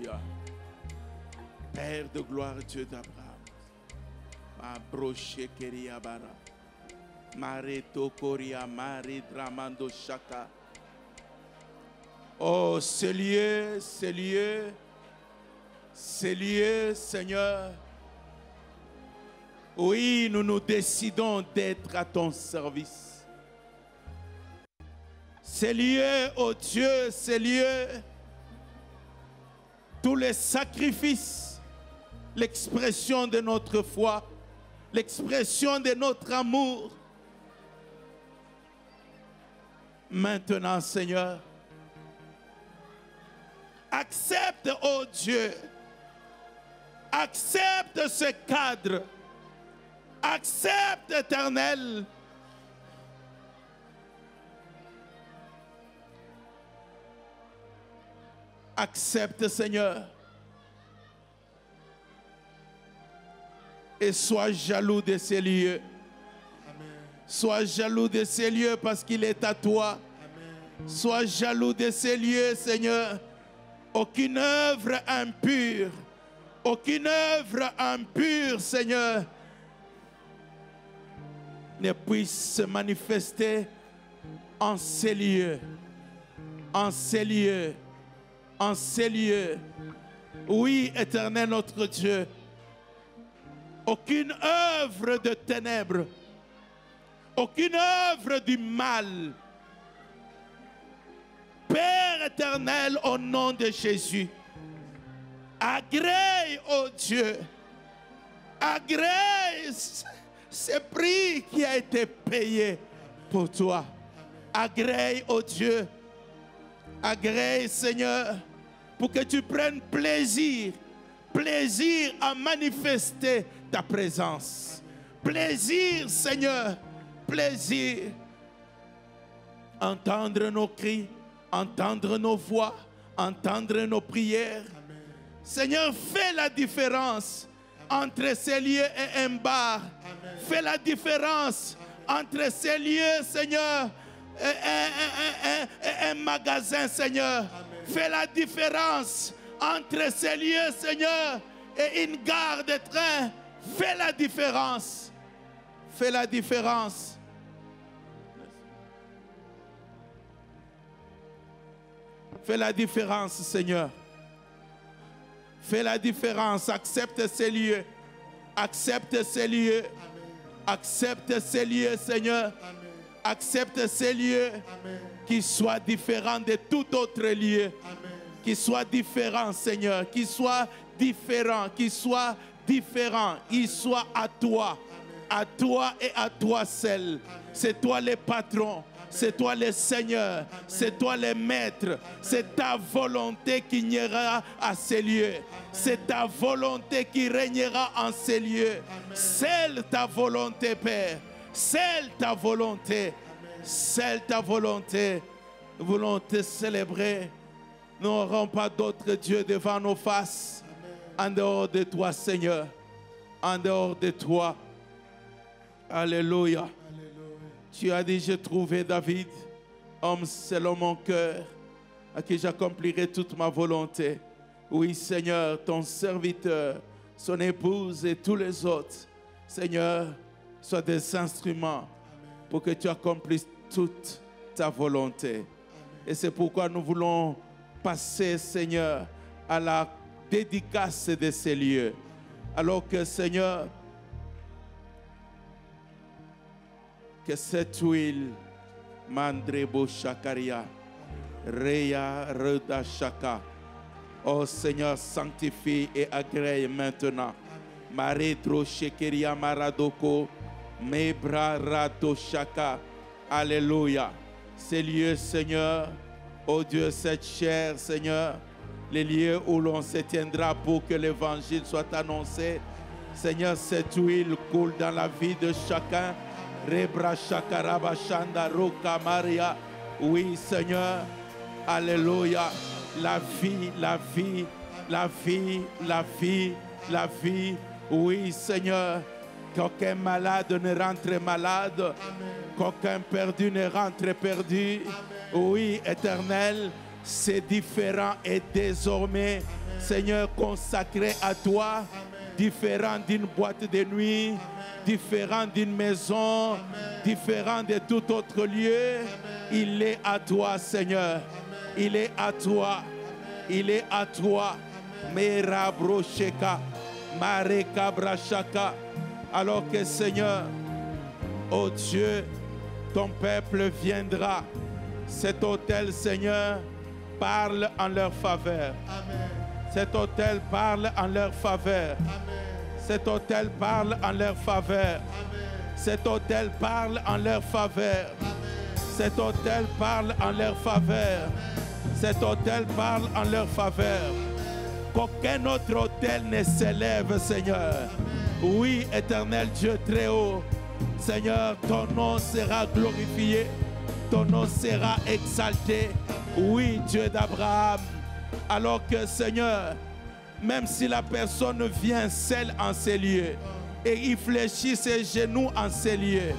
Alléluia. Père de gloire, Dieu d'Abraham. Abroche Keria Bara. Mareto Koria Mari Dramando Shaka. Oh, ce lieu, Seigneur. Oui, nous nous décidons d'être à ton service. Ces lieux, oh Dieu, ces lieux, tous les sacrifices, l'expression de notre foi, l'expression de notre amour. Maintenant, Seigneur, accepte, oh Dieu, accepte ce cadre, accepte, Éternel, accepte, Seigneur, et sois jaloux de ces lieux. Amen. Sois jaloux de ces lieux parce qu'il est à toi. Amen. Sois jaloux de ces lieux, Seigneur. Aucune œuvre impure, Seigneur, ne puisse se manifester en ces lieux, en ces lieux, en ces lieux. Oui, Éternel notre Dieu, aucune œuvre de ténèbres, aucune œuvre du mal. Père éternel, au nom de Jésus, agrée, oh Dieu, agrée ce prix qui a été payé pour toi. Agrée, oh Dieu, agrée, Seigneur, pour que tu prennes plaisir à manifester ta présence. Plaisir, Seigneur, plaisir. Entendre nos cris, entendre nos voix, entendre nos prières. Amen. Seigneur, fais la différence entre ces lieux et un bar. Amen. Fais la différence entre ces lieux, Seigneur, et un magasin, Seigneur. Amen. Fais la différence entre ces lieux, Seigneur, et une gare de train. Fais la différence. Fais la différence. Fais la différence, Seigneur. Fais la différence. Accepte ces lieux. Accepte ces lieux. Amen. Accepte ces lieux, Seigneur. Amen. Accepte ces lieux. Amen. Qui soient différents de tout autre lieu. Amen. Qui soient différents, Seigneur. Qui soient différents. Qui soient différents. Ils soient à toi. Amen. À toi et à toi seul. C'est toi le patron. C'est toi le Seigneur, c'est toi le Maître, c'est ta volonté qui ira à ces lieux, c'est ta volonté qui régnera en ces lieux. Seule ta volonté, Père, seule ta volonté, seule ta volonté. Nous voulons te célébrer. Nous n'aurons pas d'autre Dieu devant nos faces, en dehors de toi, Seigneur, en dehors de toi. Alléluia. Tu as dit, j'ai trouvé David, homme selon mon cœur, à qui j'accomplirai toute ma volonté. Oui, Seigneur, ton serviteur, son épouse et tous les autres, Seigneur, soient des instruments pour que tu accomplisses toute ta volonté. Amen. Et c'est pourquoi nous voulons passer, Seigneur, à la dédicace de ces lieux. Alors que, Seigneur, que cette huile, Mandrebo Shakaria, Reya Reda Shaka, oh Seigneur, sanctifie et agrée maintenant. Maretro Shekeria Maradoko, Mebra Rato Shaka, Alléluia. Ces lieux, Seigneur, oh Dieu, cette chair, Seigneur, les lieux où l'on se tiendra pour que l'évangile soit annoncé. Seigneur, cette huile coule dans la vie de chacun. Rebra Shakaraba Shanda Roka Maria. Oui, Seigneur. Alléluia. La vie, la vie, la vie, la vie, la vie. Oui, Seigneur. Qu'aucun malade ne rentre malade. Amen. Qu'aucun perdu ne rentre perdu. Amen. Oui, Éternel, c'est différent et désormais, amen, Seigneur, consacré à toi, différent d'une boîte de nuit, différent d'une maison, différent de tout autre lieu. Il est à toi, Seigneur. Il est à toi. Il est à toi. Mera brosheka, mareka brashaka. Alors que, Seigneur, oh Dieu, ton peuple viendra. Cet autel, Seigneur, parle en leur faveur. Amen. Cet autel parle en leur faveur. Amen. Cet autel parle en leur faveur. Amen. Cet autel parle en leur faveur. Amen. Cet autel parle en leur faveur. Cet autel parle en leur faveur. Qu'aucun autre autel ne s'élève, Seigneur. Oui, éternel Dieu très haut, Seigneur, ton nom sera glorifié. Ton nom sera exalté. Oui, Dieu d'Abraham. Alors que, Seigneur, même si la personne vient seule en ces lieux et il fléchit ses genoux en ces lieux,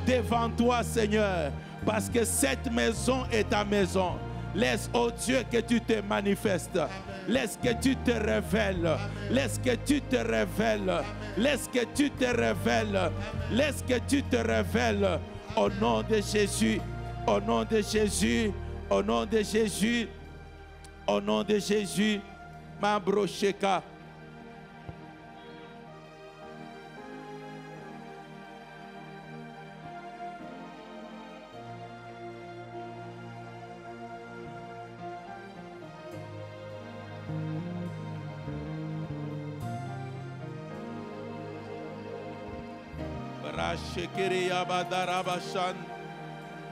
devant toi, Seigneur, parce que cette maison est ta maison. Laisse, oh Dieu, que tu te manifestes. Laisse que tu te révèles. Laisse que tu te révèles. Laisse que tu te révèles. Laisse que tu te révèles. Au nom de Jésus. Au nom de Jésus. Au nom de Jésus. Au nom de Jésus. Mambrosheka. Brashekeriya badarabashan,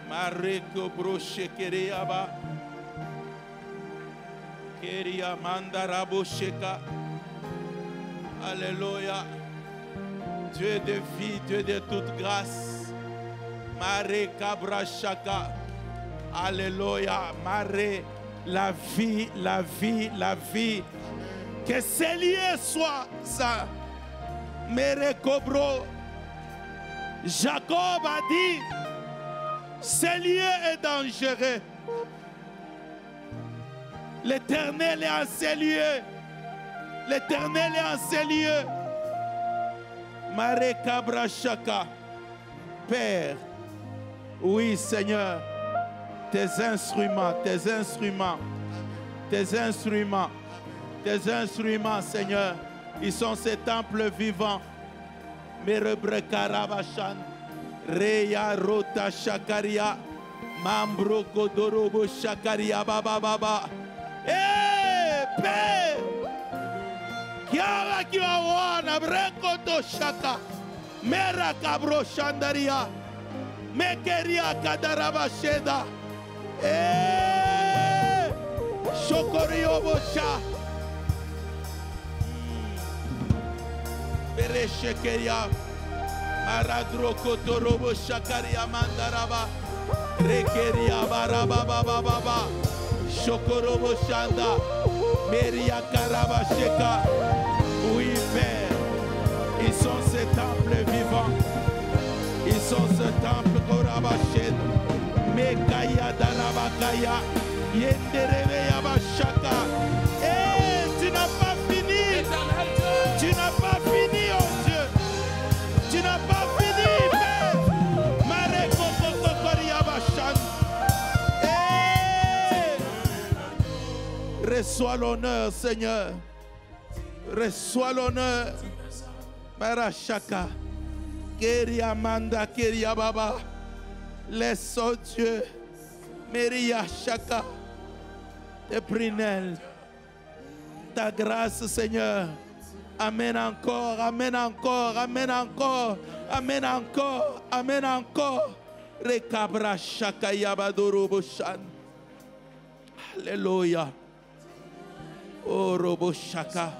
mareko broshekeriya ba, keriya mandarabosheka. Alléluia. Dieu de vie, Dieu de toute grâce. Mareka brashaka. Alléluia. Mare, la vie, la vie, la vie. Que ces lieux soient ça. Mereko bro. Jacob a dit, ce lieu est dangereux. L'Éternel est en ces lieux. L'Éternel est en ces lieux. Mareka brashaka. Père, oui Seigneur, tes instruments, tes instruments, tes instruments, tes instruments, Seigneur, ils sont ces temples vivants. Merebre karabashan, reya rota shakaria, mambro kodorobo shakaria baba baba. Eh, Père, kiara kiwawana breko to shaka, mera kabro shandaria, mekeria kadaraba sheda. Eh, shokorio bosha. Bereshekeria Maradro Kotorobo Shakaria Mandaraba Rekeria Baraba Baba Baba Shokorobo Shanda Meria Karaba Sheka. Oui, Père, ils sont ces temples vivants. Ils sont ce temple Korabashed Mekaya Darabakaya Yenderebe Yabashaka. Eh, tu n'as pas fini. Tu n'as pas fini, oh Dieu. Tu n'as pas fini, Père. Mareko Kokokoria Bashan. Reçois l'honneur, Seigneur. Reçois l'honneur. Marashaka. Keria Manda, Keria Baba. Laisse, oh Dieu. Meria Shaka. Tes prunelles. Ta grâce, Seigneur. Amen encore, amen encore, amen encore, amen encore, amen encore. Rekabra shaka yabadoro boshan. Alléluia. Oh robo shaka.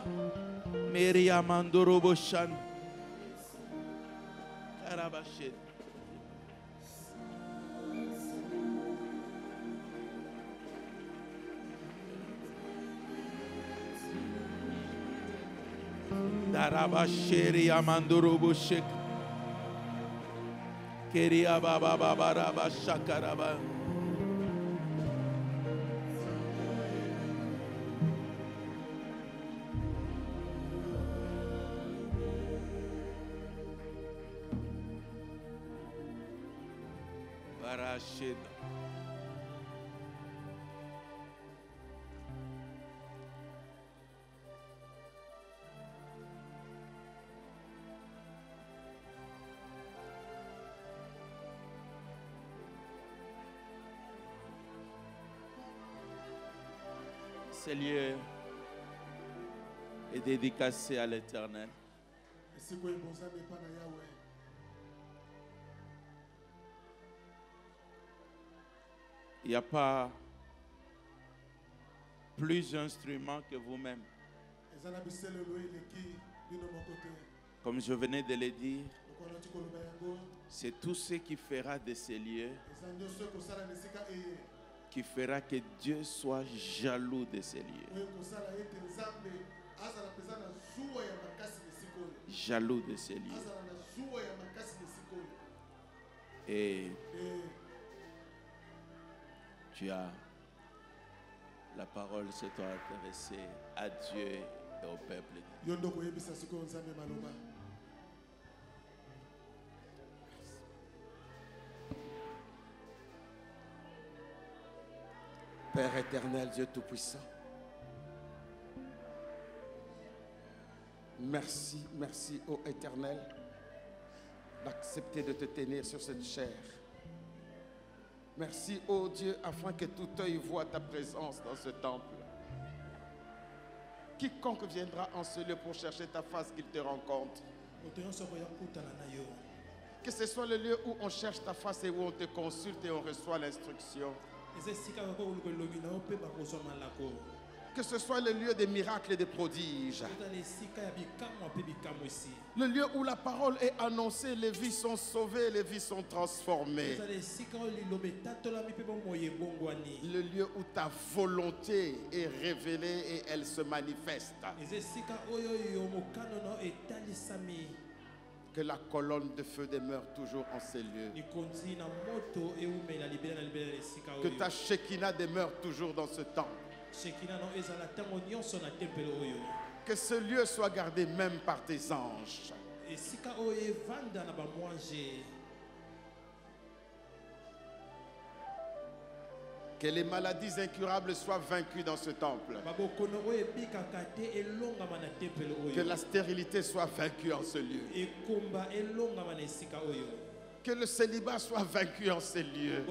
Meria mandoro boshan. Karabashid. Darabasheri Amanduru Shek Keria Baba Baba Raba Shakaraba. Ce lieu est dédicacé à l'Éternel. Il n'y a pas plus d'instruments que vous-même. Comme je venais de le dire, c'est tout ce qui fera de ces lieux, qui fera que Dieu soit jaloux de ces lieux. Jaloux de ces lieux. Et tu as la parole, c'est toi adressée à Dieu et au peuple. Père éternel, Dieu Tout-Puissant, merci, merci ô Éternel d'accepter de te tenir sur cette chair. Merci ô Dieu afin que tout œil voie ta présence dans ce temple. Quiconque viendra en ce lieu pour chercher ta face, qu'il te rencontre. Que ce soit le lieu où on cherche ta face et où on te consulte et on reçoit l'instruction. Que ce soit le lieu des miracles et des prodiges. Le lieu où la parole est annoncée, les vies sont sauvées, les vies sont transformées. Le lieu où ta volonté est révélée et elle se manifeste. Que la colonne de feu demeure toujours en ces lieux. Que ta Shekinah demeure toujours dans ce temple. Que ce lieu soit gardé même par tes anges. Que les maladies incurables soient vaincues dans ce temple. Que la stérilité soit vaincue en ce lieu. Que le célibat soit vaincu en ces lieux.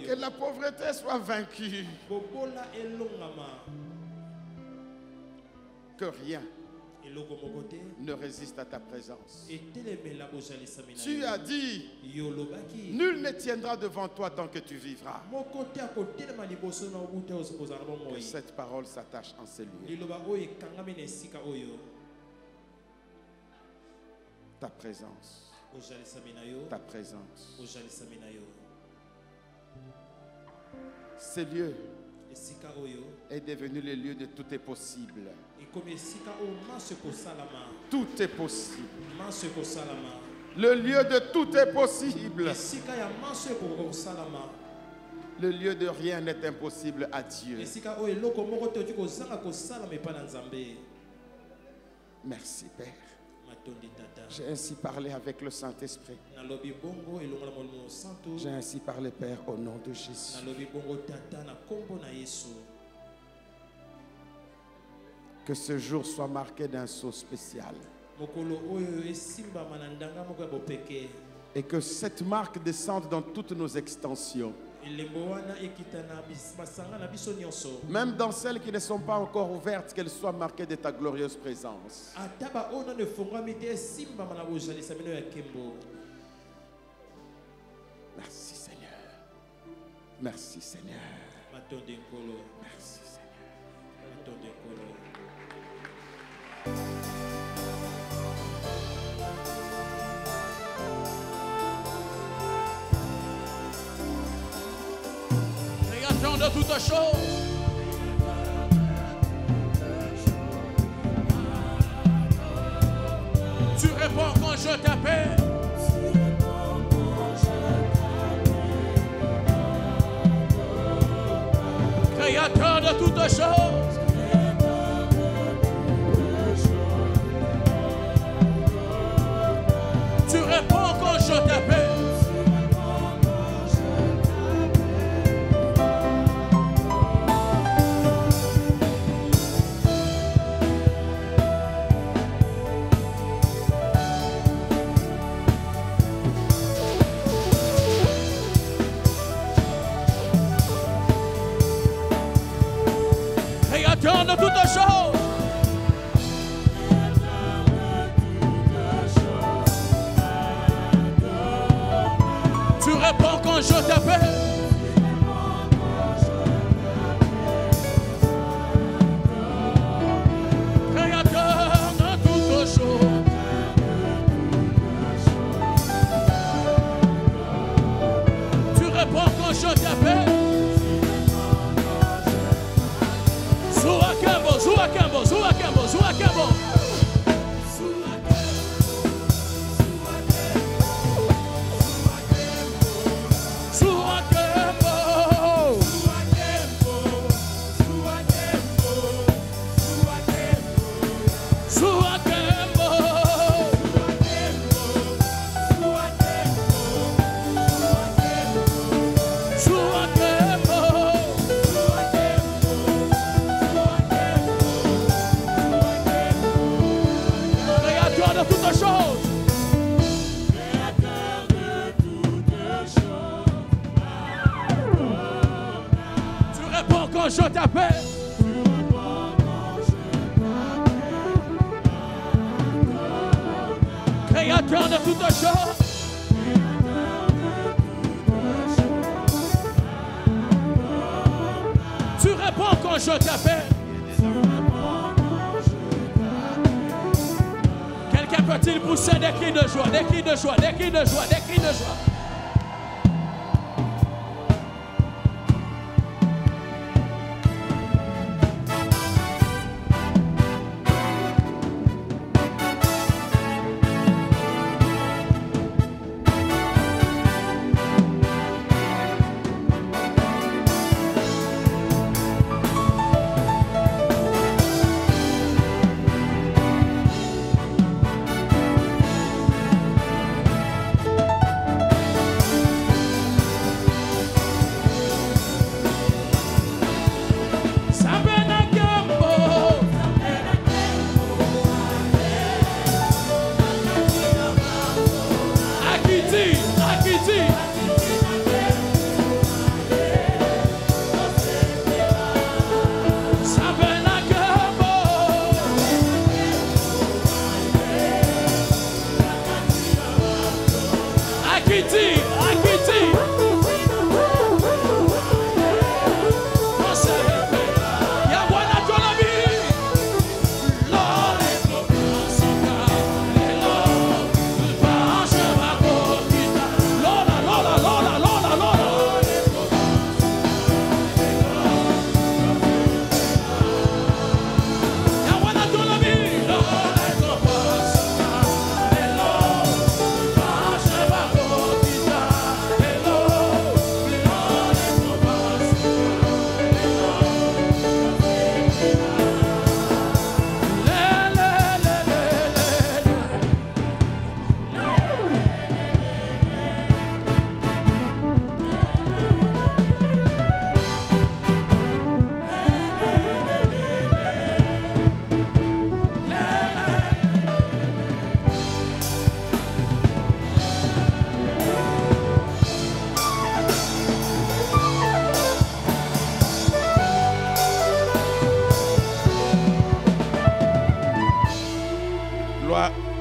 Que la pauvreté soit vaincue. Que rien ne résiste à ta présence. Tu as dit, nul ne tiendra devant toi tant que tu vivras. Que cette parole s'attache en ces lieux. Ta présence. Ta présence. Ce lieu est devenu le lieu de tout est possible. Tout est possible. Le lieu de tout est possible. Le lieu de rien n'est impossible à Dieu. Merci Père. J'ai ainsi parlé avec le Saint-Esprit. J'ai ainsi parlé, Père, au nom de Jésus. Que ce jour soit marqué d'un sceau spécial. Et que cette marque descende dans toutes nos extensions. Même dans celles qui ne sont pas encore ouvertes, qu'elles soient marquées de ta glorieuse présence. Merci Seigneur. Merci Seigneur. Merci Seigneur. De toutes choses, tu réponds quand je t'appelle. Créateur de toutes choses, tu réponds quand je t'appelle. choses. Tu réponds quand je t'appelle. Créateur de toutes choses. Tu réponds quand je t'appelle. Zuakembo, Zuakembo, Zuakembo, Zuakembo. Je t'appelle. Créateur de toutes choses. Tu réponds quand je t'appelle. Quelqu'un peut-il pousser des cris de joie, des cris de joie, des cris de joie, des cris de joie?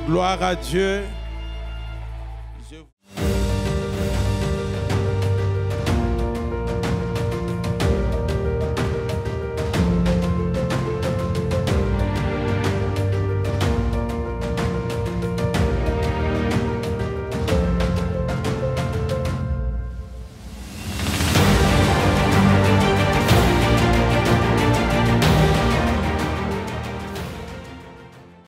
Gloire à Dieu.